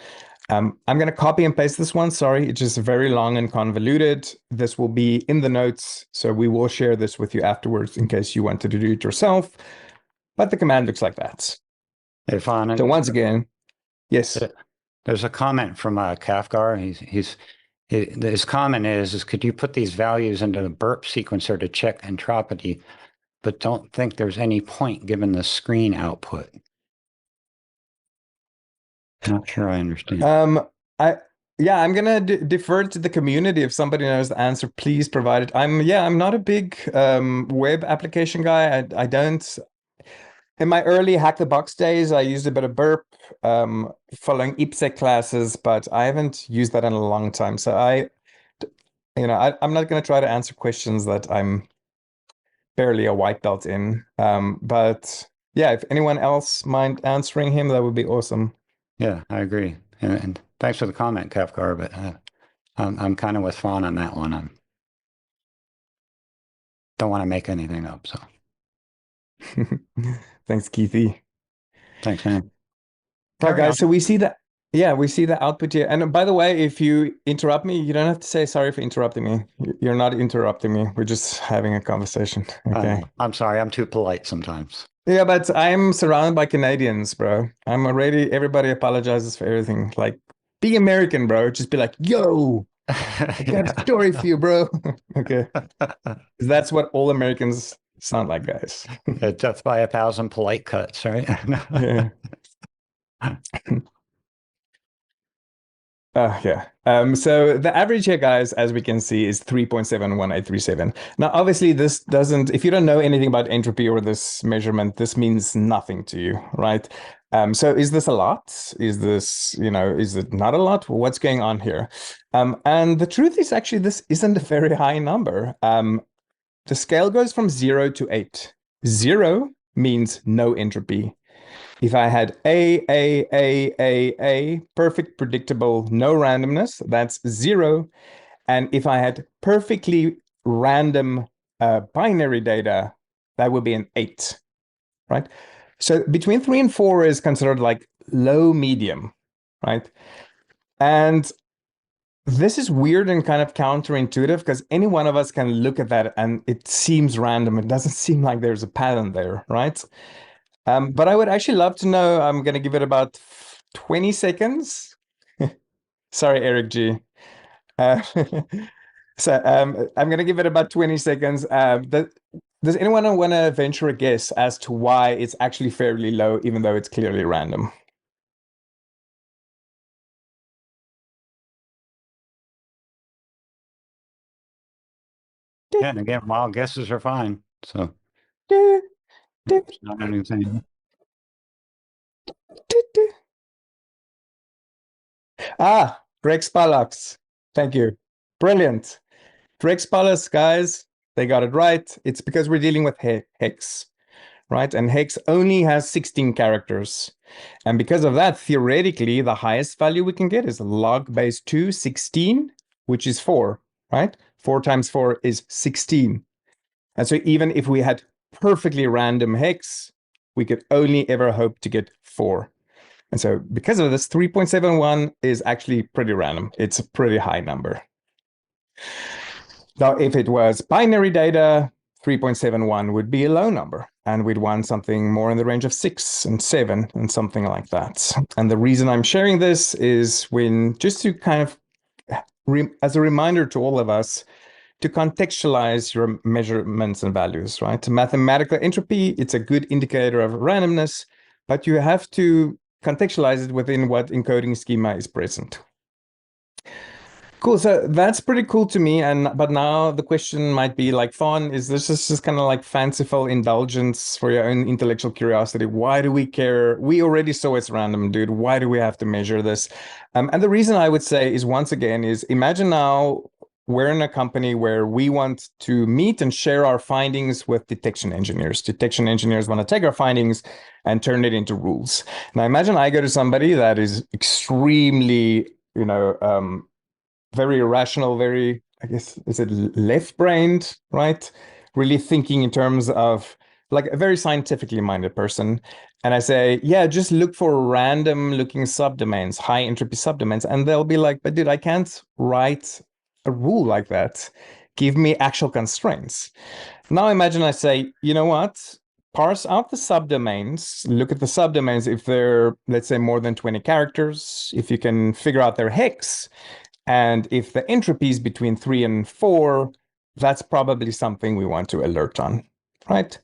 I'm going to copy and paste this one. Sorry, it's just very long and convoluted. This will be in the notes, so we will share this with you afterwards in case you wanted to do it yourself. But the command looks like that. Hey, Fawn, So once again, yes. There's a comment from Kafgar. His comment is could you put these values into the burp sequencer to check entropy, but don't think there's any point given the screen output. Not sure I understand. Yeah, I'm gonna defer to the community. If somebody knows the answer, please provide it. I'm not a big web application guy. I don't. In my early hack the box days, I used a bit of Burp, following IPsec classes, but I haven't used that in a long time. So I'm not going to try to answer questions that I'm barely a white belt in. But yeah, if anyone else mind answering him, that would be awesome. Yeah, I agree. And thanks for the comment, Kafkar, but I'm kind of with Fawn on that one. I don't want to make anything up, so Thanks, Keithy. thanks, man. All right, Carry on. guys. So we see the output here. And by the way, if you interrupt me, you don't have to say sorry for interrupting me. You're not interrupting me. We're just having a conversation. Okay. I'm sorry, I'm too polite sometimes. Yeah, but I'm surrounded by Canadians, bro. Everybody apologizes for everything. Like, be American, bro. Just be like, yo, I got a story for you, bro. Okay. That's what all Americans sound like, guys. Death by 1,000 polite cuts, right? Yeah. Yeah. So the average here, guys, as we can see, is 3.71837. Now, obviously, this doesn't, if you don't know anything about entropy or this measurement, this means nothing to you, right? So is this a lot? Is it not a lot? What's going on here? And the truth is actually, this isn't a very high number. The scale goes from 0 to 8. 0 means no entropy. If I had A, perfect, predictable, no randomness, that's 0. And if I had perfectly random binary data, that would be an 8, right? So between 3 and 4 is considered like low medium, right? And this is weird and kind of counterintuitive because any one of us can look at that and it seems random. It doesn't seem like there's a pattern there, right? But I would actually love to know. I'm going to give it about 20 seconds. Sorry, Eric G. Uh, I'm going to give it about 20 seconds. Does anyone want to venture a guess as to why it's actually fairly low, even though it's clearly random? Yeah, and again, wild guesses are fine. So, not anything. Greg Spalax. Thank you. Brilliant. Greg Spalax, guys, they got it right. It's because we're dealing with hex, right? And hex only has 16 characters. And because of that, theoretically, the highest value we can get is log base 2, 16, which is 4, right? 4 times 4 is 16. And so even if we had perfectly random hex, we could only ever hope to get 4. And so because of this, 3.71 is actually pretty random. It's a pretty high number. Now, if it was binary data, 3.71 would be a low number, and we'd want something more in the range of 6 and 7 and something like that. And the reason I'm sharing this is just to kind of, as a reminder to all of us, to contextualize your measurements and values, right? Mathematical entropy, it's a good indicator of randomness, but you have to contextualize it within what encoding schema is present. Cool. So that's pretty cool to me. But now the question might be like, Fawn, is this just kind of like fanciful indulgence for your own intellectual curiosity? Why do we care? We already saw it's random, dude. Why do we have to measure this? And the reason I would say is, once again, is imagine now we're in a company where we want to meet and share our findings with detection engineers. Detection engineers want to take our findings and turn it into rules. Now imagine I go to somebody that is extremely, very irrational, very, I guess, is it left-brained, right? Really thinking in terms of like a very scientifically minded person. And I say, yeah, just look for random looking subdomains, high entropy subdomains. And they'll be like, but dude, I can't write a rule like that. Give me actual constraints. Now imagine I say, you know what? Parse out the subdomains, look at the subdomains if they're, let's say, more than 20 characters, if you can figure out their hex, and if the entropy is between 3 and 4, that's probably something we want to alert on, right?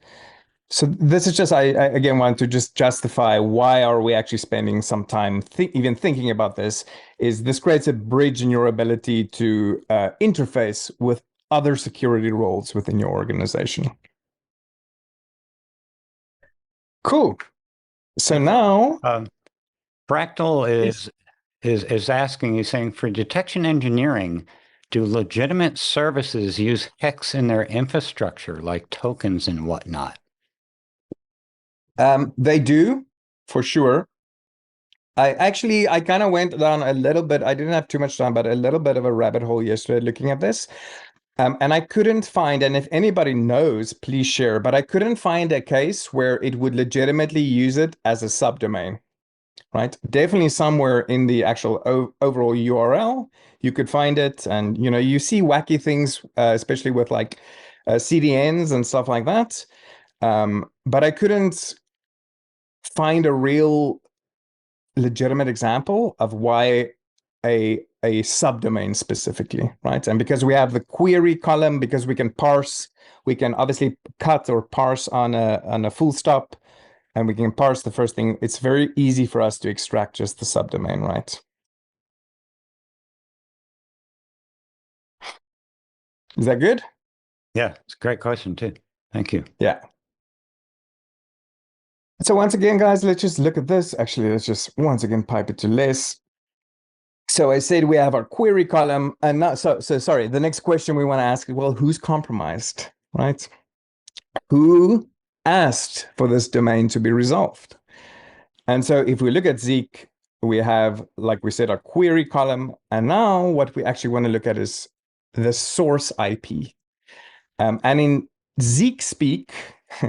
So this is just, I again want to just justify why are we actually spending some time even thinking about this, is this creates a bridge in your ability to interface with other security roles within your organization. Cool. So now, Fractal is asking, he's saying, for detection engineering, do legitimate services use hex in their infrastructure, like tokens and whatnot? they do, for sure. I kind of went down a little bit. I didn't have too much time, but a little bit of a rabbit hole yesterday looking at this. And I couldn't find, and if anybody knows, please share, but I couldn't find a case where it would legitimately use it as a subdomain, right? Definitely somewhere in the actual overall URL, you could find it. And, you see wacky things, especially with like CDNs and stuff like that. But I couldn't find a real legitimate example of why a subdomain specifically, right? And because we have the query column, because we can parse, we can obviously cut or parse on a full stop, and we can parse the first thing. It's very easy for us to extract just the subdomain, right? Is that good? Yeah, it's a great question too. Thank you. Yeah. So once again, guys, let's just look at this. Actually, let's just once again pipe it to less. So I said we have our query column, and now, so sorry. The next question we want to ask, well, who's compromised, right? Who asked for this domain to be resolved? And so if we look at Zeek, we have, like we said, our query column, and now what we actually want to look at is the source IP. And in Zeek speak,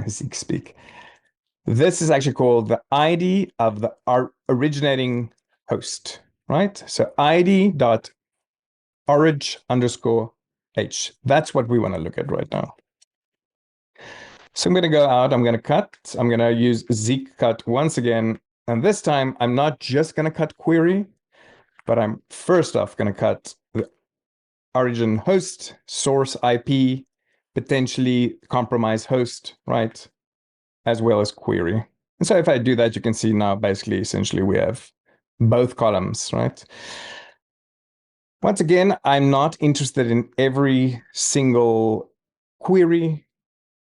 Zeek speak, this is actually called the ID of the originating host, right? So id.orig_h. That's what we want to look at right now. So I'm going to go out, I'm going to cut, I'm going to use Zeek cut once again. And this time I'm not just going to cut query, but I'm first off going to cut the origin host, source IP, potentially compromise host, right? As well as query. And so if I do that, you can see now basically essentially we have both columns, right? Once again, I'm not interested in every single query.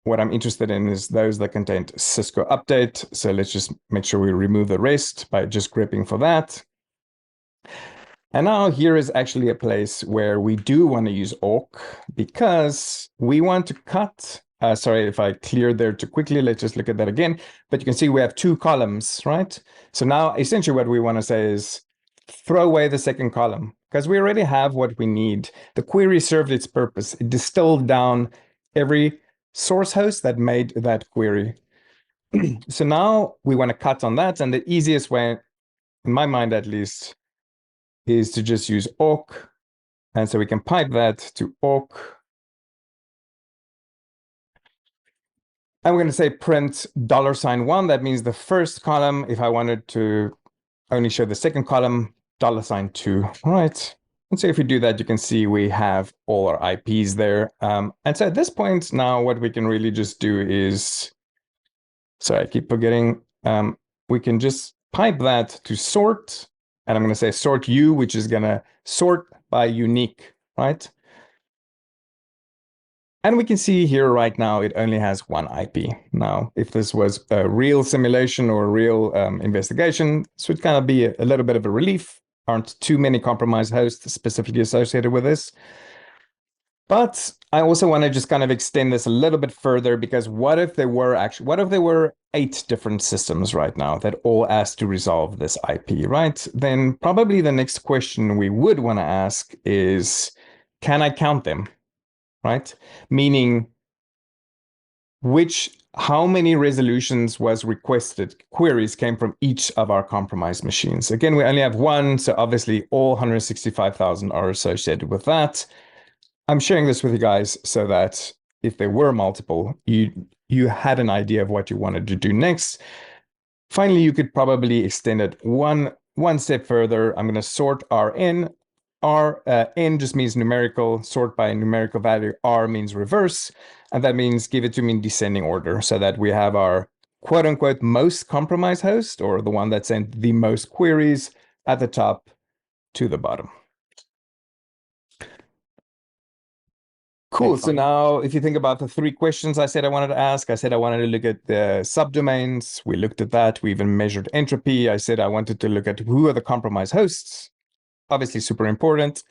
What I'm interested in is those that contain Cisco update. So let's just make sure we remove the rest by just gripping for that. And now here is actually a place where we do want to use awk because we want to cut. Sorry if I cleared there too quickly. Let's just look at that again. But you can see we have two columns, right? So now essentially what we want to say is throw away the second column because we already have what we need. The query served its purpose. It distilled down every source host that made that query. So now we want to cut on that. And the easiest way, in my mind at least, is to just use awk. And so we can pipe that to awk. And we're going to say print $1. That means the first column. If I wanted to only show the second column, $2. All right. And so if we do that, you can see we have all our IPs there. And so at this point now, what we can really just do is, sorry, I keep forgetting. We can just pipe that to sort. And I'm going to say sort U, which is going to sort by unique, right? And we can see here right now, it only has one IP. Now, if this was a real simulation or a real investigation, this would kind of be a little bit of a relief. Aren't too many compromised hosts specifically associated with this. But I also want to just kind of extend this a little bit further because what if there were 8 different systems right now that all asked to resolve this IP, right? Then probably the next question we would want to ask is, can I count them, right? Meaning, how many resolutions was requested, queries came from each of our compromised machines. Again, we only have one, so obviously all 165,000 are associated with that. I'm sharing this with you guys so that if there were multiple, you had an idea of what you wanted to do next. Finally, you could probably extend it one step further. I'm going to sort RN. R, N just means numerical, sort by numerical value, R means reverse, and that means give it to me in descending order, so that we have our quote unquote most compromised host, or the one that sent the most queries, at the top to the bottom. Cool. So now if you think about the 3 questions I said I wanted to ask, I said I wanted to look at the subdomains. We looked at that. We even measured entropy. I said I wanted to look at who are the compromised hosts. Obviously super important.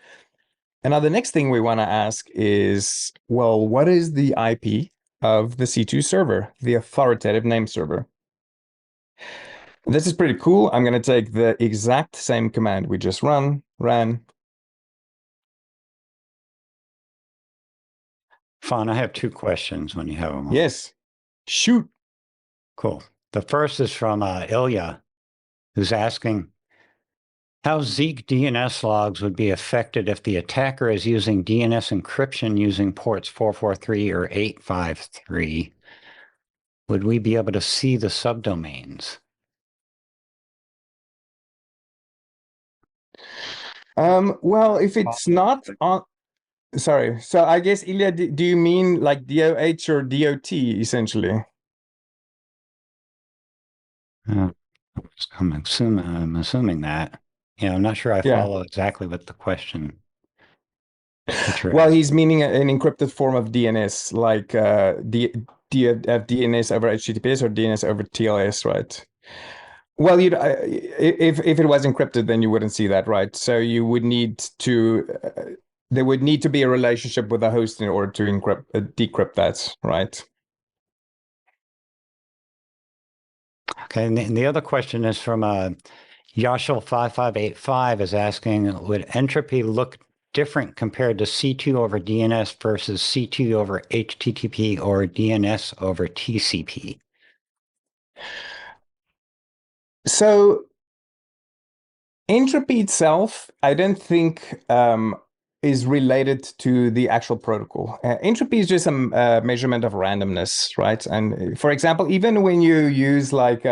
And now the next thing we want to ask is, well, what is the IP of the C2 server, the authoritative name server? This is pretty cool. I'm going to take the exact same command we just ran. Fawn, I have 2 questions when you have them. Yes. Shoot. Cool. The first is from Ilya, who's asking how Zeek DNS logs would be affected if the attacker is using DNS encryption using ports 443 or 853. Would we be able to see the subdomains? Well, if it's not on, sorry. So I guess, Ilya, do you mean like DOH or DOT essentially? I'm assuming that. Yeah, I'm not sure I follow exactly what the question. Well, he's meaning an encrypted form of DNS, like DNS over HTTPS or DNS over TLS, right? Well, if it was encrypted, then you wouldn't see that, right? So you would need to, there would need to be a relationship with the host in order to decrypt that, right? Okay, and the other question is from Yashel5585 is asking, would entropy look different compared to C2 over DNS versus C2 over HTTP or DNS over TCP? So entropy itself, I don't think is related to the actual protocol. Entropy is just a measurement of randomness, right? And for example, even when you use like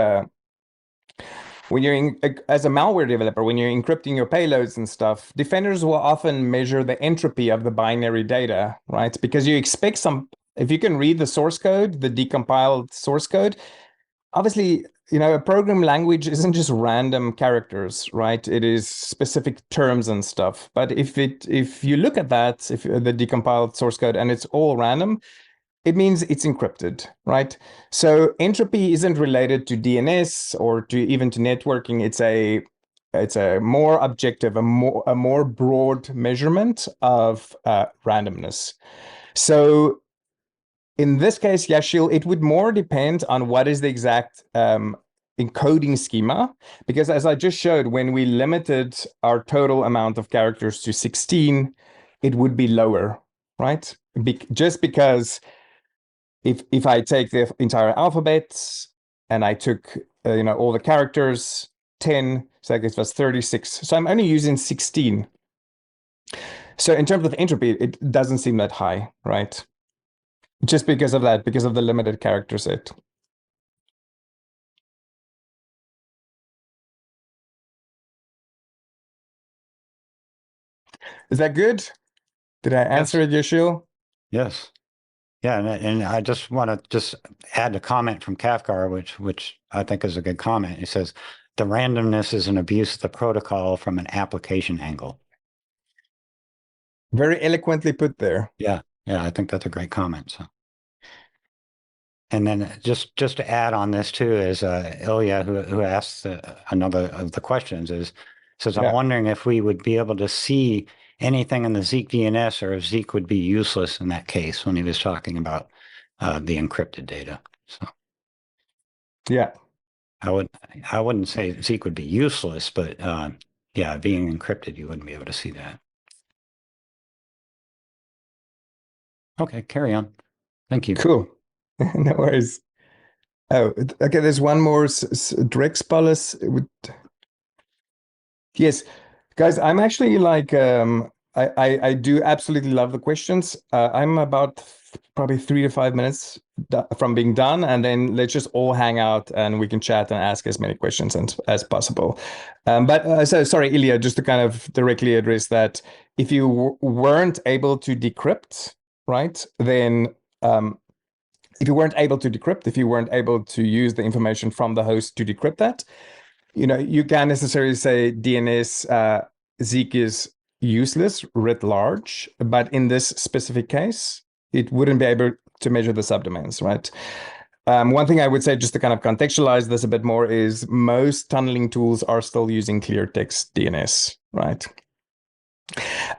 when you're as a malware developer, when you're encrypting your payloads and stuff, defenders will often measure the entropy of the binary data, right? Because you expect some, if you can read the source code, the decompiled source code, obviously, you know, a program language isn't just random characters, right? It is specific terms and stuff. But if you look at that, if the decompiled source code and it's all random, it means it's encrypted, right? So entropy isn't related to DNS or to even to networking. It's a more objective, a more broad measurement of randomness. So in this case, Yashil, it would more depend on what is the exact encoding schema, because as I just showed, when we limited our total amount of characters to 16, it would be lower, right? Just because if I take the entire alphabet and I took all the characters, 10, so I guess that's 36. So I'm only using 16. So in terms of entropy, it doesn't seem that high, right? Just because of that, because of the limited character set. Is that good? Did I answer it, Yashil? Yes. Yeah, and I just want to just add a comment from Kafkar, which I think is a good comment. He says, the randomness is an abuse of the protocol from an application angle. Very eloquently put there. Yeah, I think that's a great comment. So, and then just to add on this too is Ilya, who asked another of the questions, says, I'm wondering if we would be able to see anything in the Zeek DNS, or if Zeek would be useless in that case when he was talking about the encrypted data. So, yeah, I wouldn't say Zeek would be useless, but yeah, being encrypted, you wouldn't be able to see that. Okay, carry on. Thank you. Cool. No worries. Oh, okay. There's one more. Drexpolis. Yes, guys, I'm actually like I do absolutely love the questions. I'm about probably 3 to 5 minutes from being done, and then let's just all hang out and we can chat and ask as many questions as possible. But so sorry, Ilya, just to kind of directly address that, if you weren't able to decrypt, right, then if you weren't able to decrypt, if you weren't able to use the information from the host to decrypt that, you can't necessarily say DNS Zeek is useless writ large, but in this specific case, it wouldn't be able to measure the subdomains, right? One thing I would say, just to kind of contextualize this a bit more, is most tunneling tools are still using clear text DNS, right?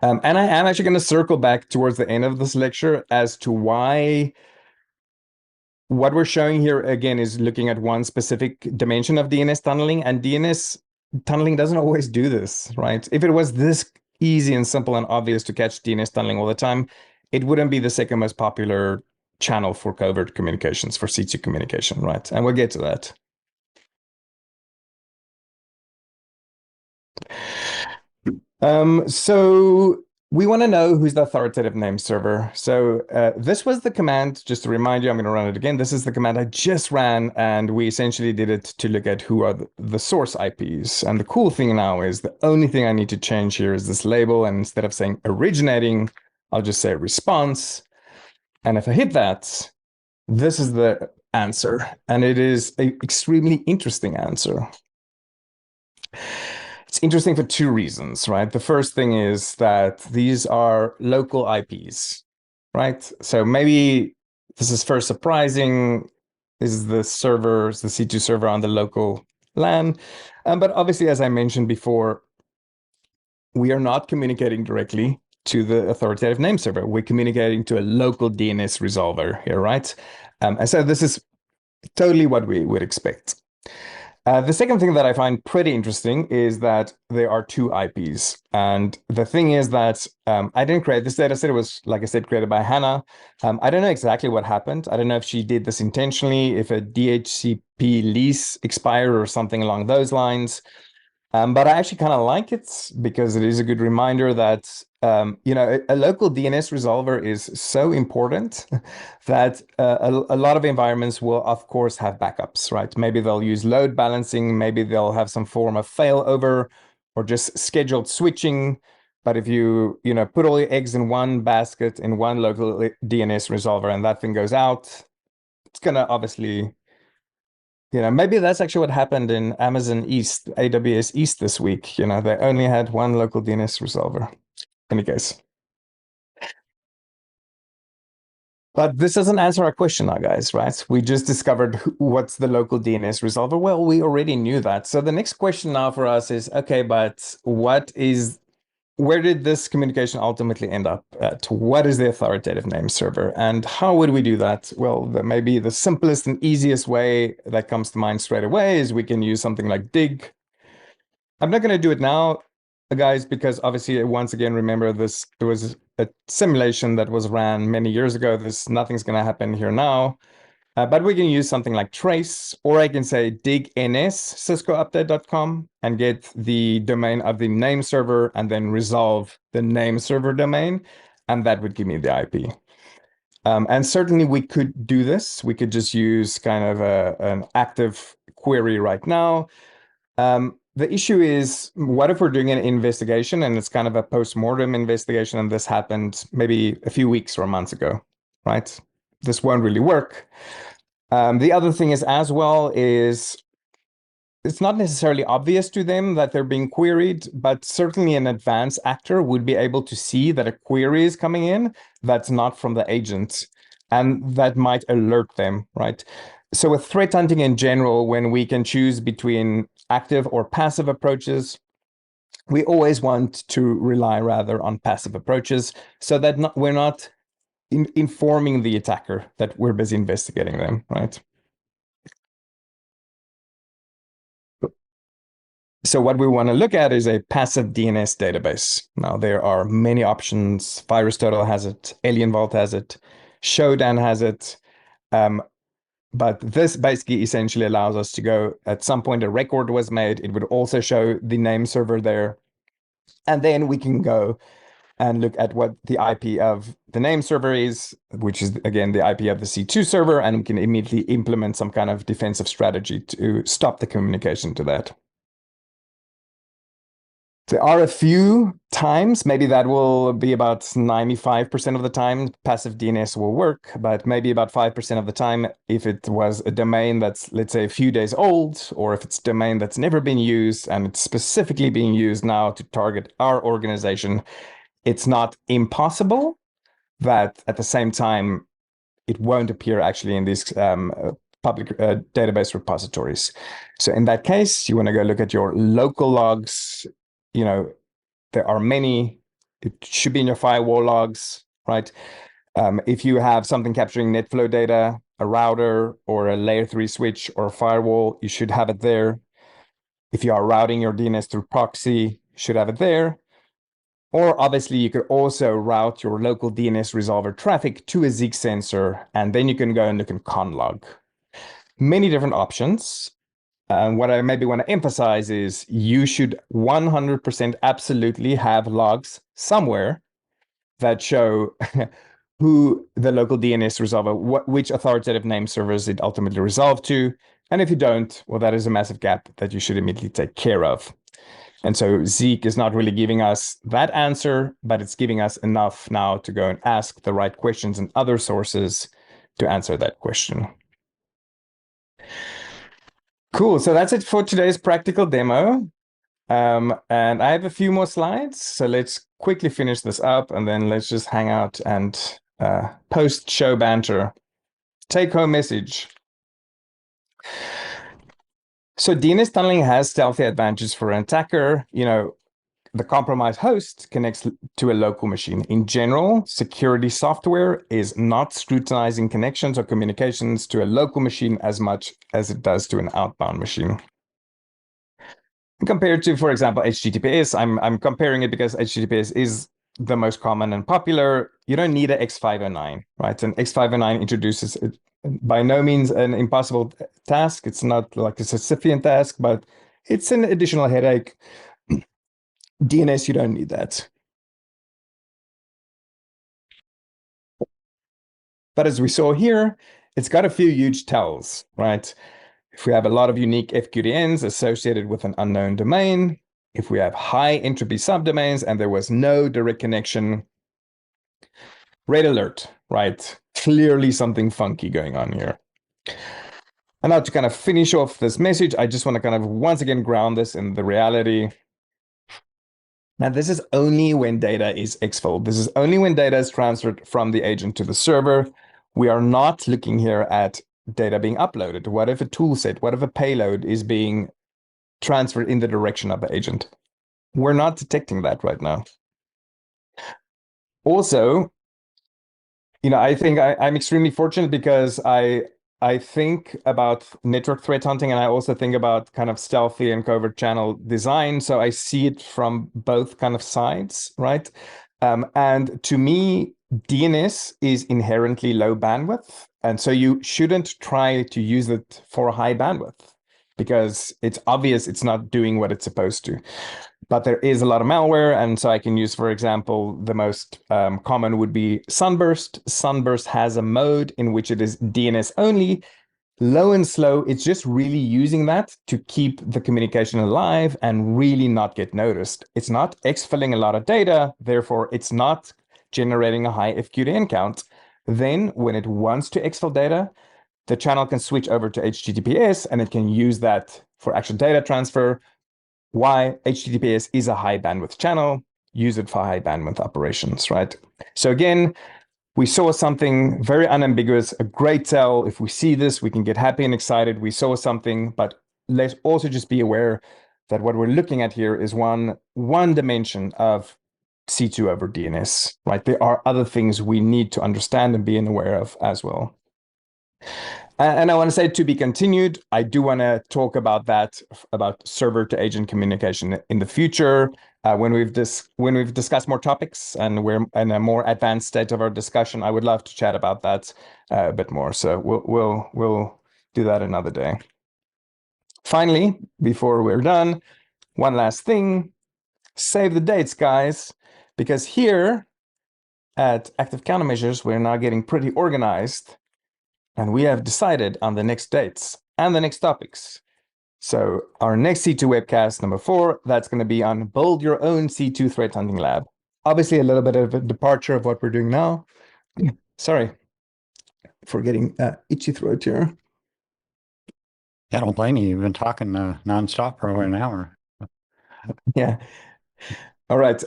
And I am actually going to circle back towards the end of this lecture as to why what we're showing here again is looking at one specific dimension of DNS tunneling, and DNS tunneling doesn't always do this, right? If it was this easy and simple and obvious to catch DNS tunneling all the time, it wouldn't be the second most popular channel for covert communications, for C2 communication, right? And we'll get to that. So we want to know who's the authoritative name server. So this was the command, just to remind you, I'm going to run it again. This is the command I just ran, and we essentially did it to look at who are the source IPs. And the cool thing now is the only thing I need to change here is this label. And instead of saying originating, I'll just say response. And if I hit that, this is the answer. And it is an extremely interesting answer. It's interesting for two reasons, right? The first thing is that these are local IPs, right? So maybe this is first surprising. Is the server, is the C2 server on the local LAN? But obviously, as I mentioned before, we are not communicating directly to the authoritative name server. We're communicating to a local DNS resolver here, right? And so this is totally what we would expect. The second thing that I find pretty interesting is that there are two IPs. And the thing is that I didn't create this data set. It was, like I said, created by Hannah. I don't know exactly what happened. I don't know if she did this intentionally, if a DHCP lease expired or something along those lines. But I actually kind of like it because it is a good reminder that a local DNS resolver is so important that a lot of environments will, of course, have backups, right? Maybe they'll use load balancing, maybe they'll have some form of failover or just scheduled switching. But if you put all your eggs in one basket in one local DNS resolver and that thing goes out, it's gonna obviously. Maybe that's actually what happened in Amazon East, AWS East this week. They only had one local DNS resolver. In any case. But this doesn't answer our question now, guys, right? We just discovered what's the local DNS resolver. Well, we already knew that. So the next question now for us is, okay, but where did this communication ultimately end up at? What is the authoritative name server? And how would we do that? Well, maybe the simplest and easiest way that comes to mind straight away is we can use something like dig. I'm not going to do it now, guys, because obviously, once again, remember this, it was a simulation that was ran many years ago. Nothing's going to happen here now. But we can use something like trace, or I can say dig ns ciscoupdate.com and get the domain of the name server and then resolve the name server domain. And that would give me the IP. And certainly we could do this. We could just use kind of an active query right now. The issue is, what if we're doing an investigation and it's kind of a post-mortem investigation and this happened maybe a few weeks or months ago, right? This won't really work. The other thing is as well is it's not necessarily obvious to them that they're being queried, but certainly an advanced actor would be able to see that a query is coming in that's not from the agent, and that might alert them, right? So with threat hunting in general, when we can choose between active or passive approaches, we always want to rely rather on passive approaches so that we're not informing the attacker that we're busy investigating them, right? So what we want to look at is a passive DNS database. Now, there are many options. VirusTotal has it, Alien Vault has it, Shodan has it. But this basically essentially allows us to go, at some point a record was made. It would also show the name server there. And then we can go and look at what the IP of the name server is, which is again the IP of the C2 server, and we can immediately implement some kind of defensive strategy to stop the communication to that. There are a few times, maybe that will be about 95% of the time, passive DNS will work, but maybe about 5% of the time, if it was a domain that's, let's say, a few days old, or if it's a domain that's never been used and it's specifically being used now to target our organization, it's not impossible that at the same time, it won't appear actually in these public database repositories. So in that case, you want to go look at your local logs. You know, there are many. It should be in your firewall logs, right? If you have something capturing NetFlow data, a router or a layer 3 switch or a firewall, you should have it there. If you are routing your DNS through proxy, you should have it there. Or obviously, you could also route your local DNS resolver traffic to a Zeek sensor, and then you can go and look in conlog. Many different options. What I maybe want to emphasize is you should 100% absolutely have logs somewhere that show who the local DNS resolver, which authoritative name servers it ultimately resolved to. And if you don't, well, that is a massive gap that you should immediately take care of. And so Zeek is not really giving us that answer, but it's giving us enough now to go and ask the right questions and other sources to answer that question. Cool. So that's it for today's practical demo. And I have a few more slides. So let's quickly finish this up and then let's just hang out and post-show banter. Take-home message. So DNS tunneling has stealthy advantages for an attacker. You know, the compromised host connects to a local machine. In general, security software is not scrutinizing connections or communications to a local machine as much as it does to an outbound machine. Compared to, for example, HTTPS, I'm comparing it because HTTPS is the most common and popular. You don't need an X509, right? And X509 introduces it, by no means an impossible task. It's not like a Sisyphean task, but it's an additional headache. DNS, you don't need that. But as we saw here, it's got a few huge tells, right? If we have a lot of unique FQDNs associated with an unknown domain, if we have high entropy subdomains and there was no direct connection, red alert, right? Clearly something funky going on here. And now to kind of finish off this message, I just want to kind of once again ground this in the reality. Now, this is only when data is exfilled. This is only when data is transferred from the agent to the server. We are not looking here at data being uploaded. What if a toolset, what if a payload is being transferred in the direction of the agent? We're not detecting that right now. Also, you know, I think I'm extremely fortunate because I think about network threat hunting, and I also think about kind of stealthy and covert channel design. So I see it from both kind of sides, right? And to me, DNS is inherently low bandwidth. And so you shouldn't try to use it for high bandwidth because it's obvious it's not doing what it's supposed to. But there is a lot of malware. And so I can use, for example, the most common would be Sunburst. Sunburst has a mode in which it is DNS only, low and slow. It's just really using that to keep the communication alive and really not get noticed. It's not exfilling a lot of data. Therefore, it's not generating a high FQDN count. Then when it wants to exfil data, the channel can switch over to HTTPS and it can use that for actual data transfer. Why? HTTPS is a high bandwidth channel. Use it for high bandwidth operations, right? So again, we saw something very unambiguous, a great tell. If we see this, we can get happy and excited. We saw something, but let's also just be aware that what we're looking at here is one dimension of C2 over DNS, right? There are other things we need to understand and be aware of as well. And I want to say to be continued. I do want to talk about that, about server to agent communication in the future when we've discussed more topics and we're in a more advanced state of our discussion. I would love to chat about that a bit more. So we'll do that another day. Finally, before we're done, one last thing. Save the dates, guys. because here at Active Countermeasures, we're now getting pretty organized, and we have decided on the next dates and the next topics. So our next C2 webcast, number 4, that's going to be on build your own C2 threat hunting lab. Obviously, a little bit of a departure of what we're doing now. Sorry for getting itchy throat here. Yeah, don't blame you. You've been talking nonstop for over an hour. Yeah. All right.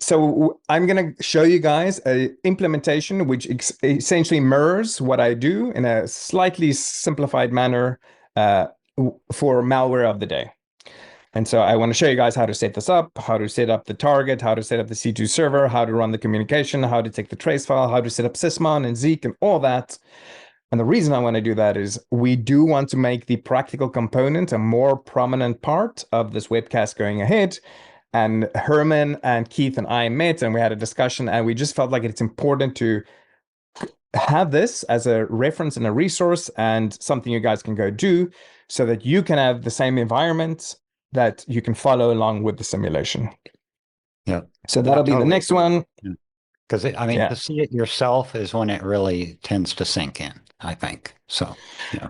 So I'm going to show you guys a implementation which essentially mirrors what I do in a slightly simplified manner for malware of the day. And so I want to show you guys how to set this up, how to set up the target, how to set up the C2 server, how to run the communication, how to take the trace file, how to set up Sysmon and Zeek and all that. And the reason I want to do that is we do want to make the practical component a more prominent part of this webcast going ahead. And Herman and Keith and I met and we had a discussion, and we just felt like it's important to have this as a reference and a resource and something you guys can go do so that you can have the same environment that you can follow along with the simulation. Yeah. So that'll be the next one. Because I mean, to see it yourself is when it really tends to sink in, I think. So, yeah.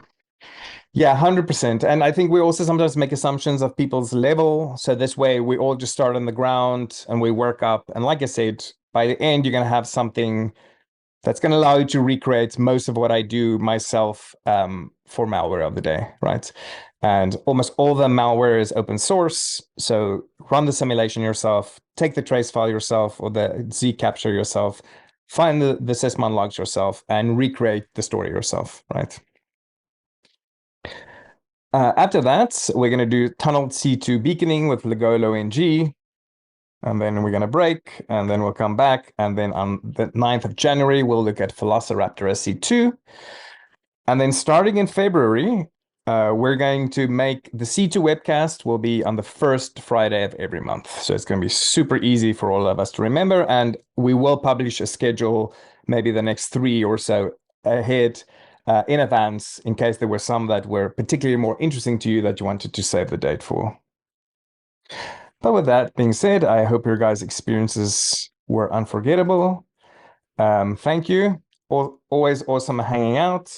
Yeah, 100%. And I think we also sometimes make assumptions of people's level. So this way we all just start on the ground and we work up. And like I said, by the end, you're going to have something that's going to allow you to recreate most of what I do myself for malware of the day, right? And almost all the malware is open source. So run the simulation yourself, take the trace file yourself or the Z capture yourself, find the Sysmon logs yourself, and recreate the story yourself, right? After that, we're going to do tunneled C2 beaconing with Legolo NG. And then we're going to break, and then we'll come back. And then on the 9th of January, we'll look at Velociraptor SC2. And then starting in February, we're going to make the C2 webcast will be on the first Friday of every month. So it's going to be super easy for all of us to remember. And we will publish a schedule maybe the next 3 or so ahead in advance in case there were some that were particularly more interesting to you that you wanted to save the date for. But with that being said, I hope your guys' experiences were unforgettable. Thank you. Always awesome hanging out.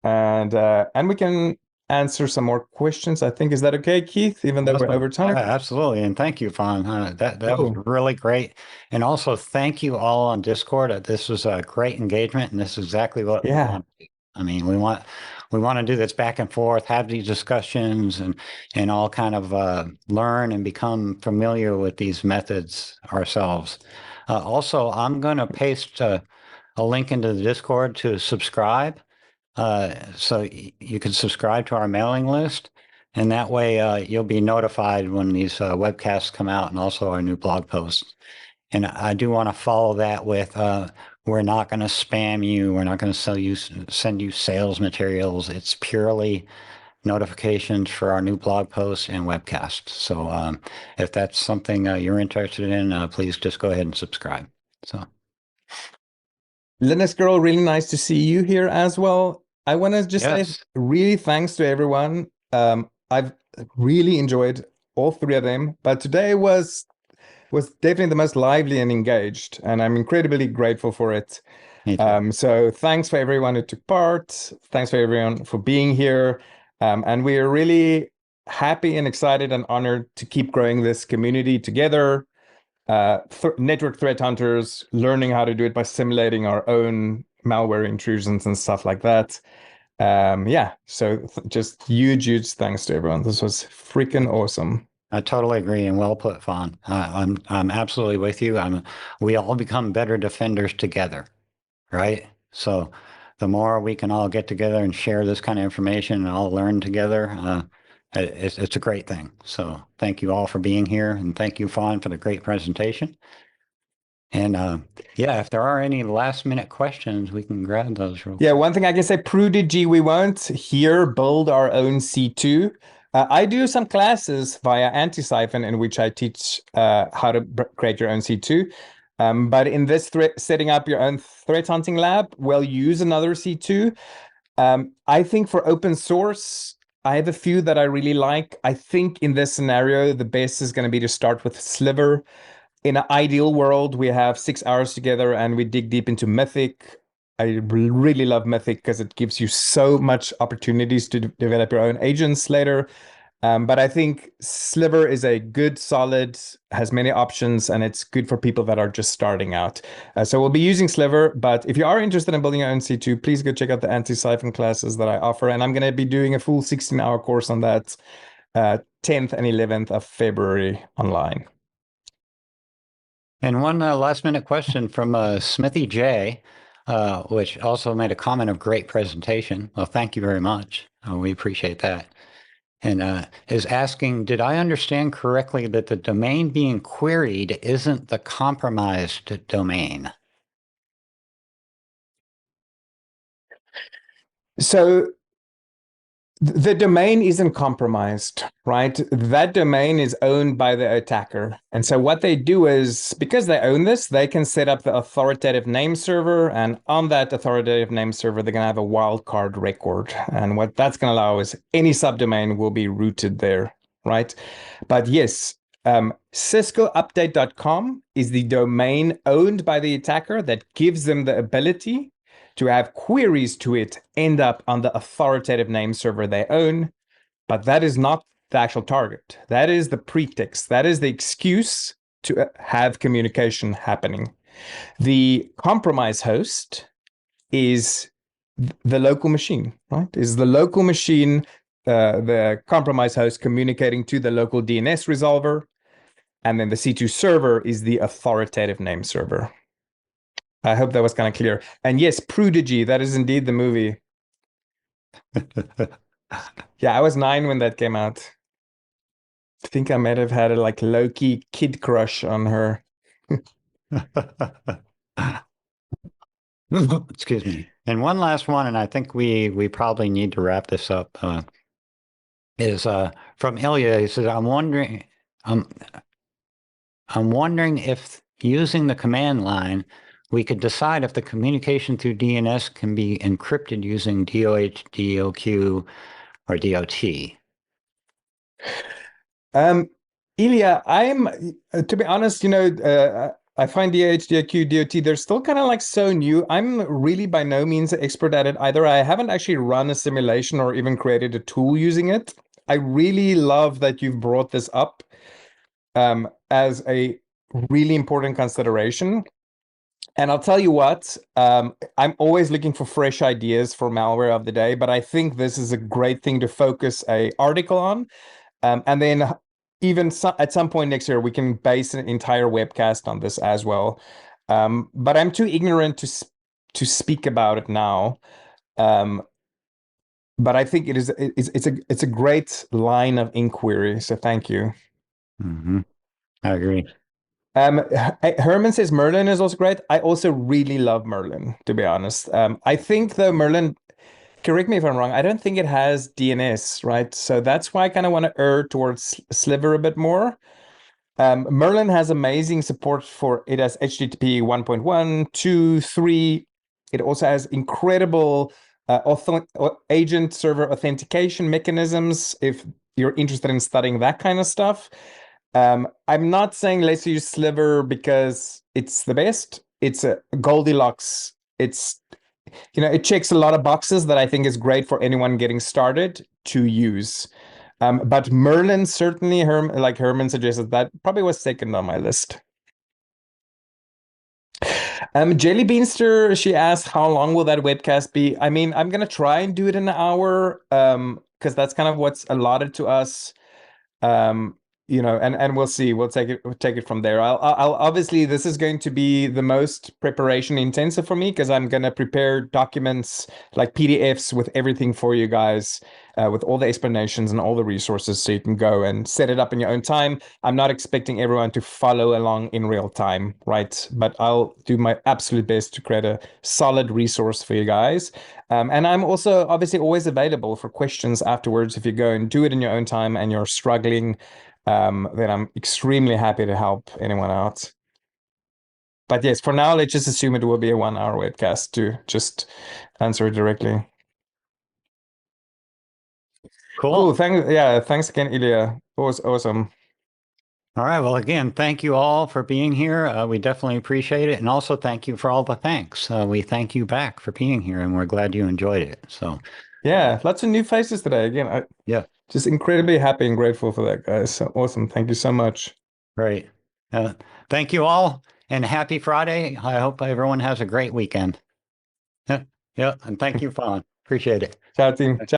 And we can answer some more questions. I think, is that okay, Keith, even though we're over time? Absolutely. And thank you, Fawn. That was really great. And also thank you all on Discord. This was a great engagement, and this is exactly what we want to do. I mean, we want to do this back and forth, have these discussions and all kind of learn and become familiar with these methods ourselves. Also, I'm going to paste a link into the Discord to subscribe. So you can subscribe to our mailing list, and that way you'll be notified when these webcasts come out and also our new blog posts. And I do want to follow that with we're not going to spam you. We're not going to send you sales materials. It's purely notifications for our new blog posts and webcasts. So if that's something you're interested in, please just go ahead and subscribe. So, Linus Girl, really nice to see you here as well. I want to just say really thanks to everyone. I've really enjoyed all 3 of them, but today was definitely the most lively and engaged, and I'm incredibly grateful for it. So thanks for everyone who took part. Thanks for everyone for being here. And we are really happy and excited and honored to keep growing this community together. Network threat hunters, learning how to do it by simulating our own malware intrusions and stuff like that. Yeah, so just huge thanks to everyone. This was freaking awesome. I totally agree, and well put, Fawn. I'm absolutely with you. We all become better defenders together, right? So the more we can all get together and share this kind of information and all learn together, it's a great thing. So thank you all for being here, and thank you, Fawn, for the great presentation. And yeah, if there are any last minute questions, we can grab those. Yeah, one thing I can say, Prodigy, we won't here build our own C2. I do some classes via Anti-Siphon in which I teach how to create your own C2. But in this setting up your own threat hunting lab, we'll use another C2. I think for open source, I have a few that I really like. I think in this scenario, the best is going to be to start with Sliver. in an ideal world, we have 6 hours together and we dig deep into Mythic. I really love Mythic because it gives you so much opportunities to develop your own agents later. But I think Sliver is a good, solid, has many options, and it's good for people that are just starting out. So we'll be using Sliver, but if you are interested in building your own C2, please go check out the anti-siphon classes that I offer. And I'm going to be doing a full 16-hour course on that 10th and 11th of February online. And one last minute question from Smithy J, which also made a comment of great presentation. Well, thank you very much. We appreciate that. And is asking, did I understand correctly that the domain being queried isn't the compromised domain? So the domain isn't compromised, right? That domain is owned by the attacker. And so what they do is, because they own this, they can set up the authoritative name server. And on that authoritative name server, they're going to have a wildcard record. And what that's going to allow is any subdomain will be routed there, right? But yes, ciscoupdate.com is the domain owned by the attacker that gives them the ability to have queries to it end up on the authoritative name server they own, but that is not the actual target. That is the pretext. That is the excuse to have communication happening. The compromise host is the local machine, right? Is the local machine, the compromise host communicating to the local DNS resolver, and then the C2 server is the authoritative name server. I hope that was kind of clear. And yes, Prodigy, that is indeed the movie. Yeah, I was 9 when that came out. I think I might have had a like low-key kid crush on her. Excuse me. And one last one, and I think we probably need to wrap this up. Is from Ilya. He says, I'm wondering if using the command line, we could decide if the communication through DNS can be encrypted using DOH, DOQ, or DOT. Ilya, I'm to be honest, I find DH, DOQ, DOT, they're still kind of like so new. I'm really by no means an expert at it either. I haven't actually run a simulation or even created a tool using it. I really love that you've brought this up as a really important consideration. And I'll tell you what, I'm always looking for fresh ideas for malware of the day, but I think this is a great thing to focus a article on. And then even at some point next year, we can base an entire webcast on this as well. But I'm too ignorant to speak about it now. But I think it's a great line of inquiry. So thank you. Mm-hmm. I agree. Herman says Merlin is also great. I also really love Merlin, to be honest. I think though Merlin, correct me if I'm wrong, I don't think it has DNS, right? So that's why I kind of want to err towards Sliver a bit more. Merlin has amazing support for it has HTTP 1.1, 2, 3. It also has incredible agent server authentication mechanisms if you're interested in studying that kind of stuff. I'm not saying let's use Sliver because it's the best. It's a Goldilocks. It checks a lot of boxes that I think is great for anyone getting started to use. But Merlin certainly, like Herman suggested, that probably was second on my list. Jelly Beanster, she asked, how long will that webcast be? I mean, I'm gonna try and do it in an hour, because that's kind of what's allotted to us. And we'll see. We'll take it from there. I'll obviously this is going to be the most preparation intensive for me because I'm gonna prepare documents like PDFs with everything for you guys, with all the explanations and all the resources, so you can go and set it up in your own time. I'm not expecting everyone to follow along in real time, right? But I'll do my absolute best to create a solid resource for you guys. And I'm also obviously always available for questions afterwards if you go and do it in your own time and you're struggling. Then I'm extremely happy to help anyone out. But yes, for now, let's just assume it will be a 1 hour webcast to just answer it directly. Cool. Cool. Thanks again, Ilya. It was awesome. All right. Well, again, thank you all for being here. We definitely appreciate it. And also thank you for all the thanks. We thank you back for being here, and we're glad you enjoyed it. So, Yeah, lots of new faces today. Again, yeah, just incredibly happy and grateful for that, guys. So awesome. Thank you so much. great. Uh, Thank you all, and happy Friday. I hope everyone has a great weekend. Yeah, yeah, and thank you, Fawn. Appreciate it. Ciao, team. Ciao.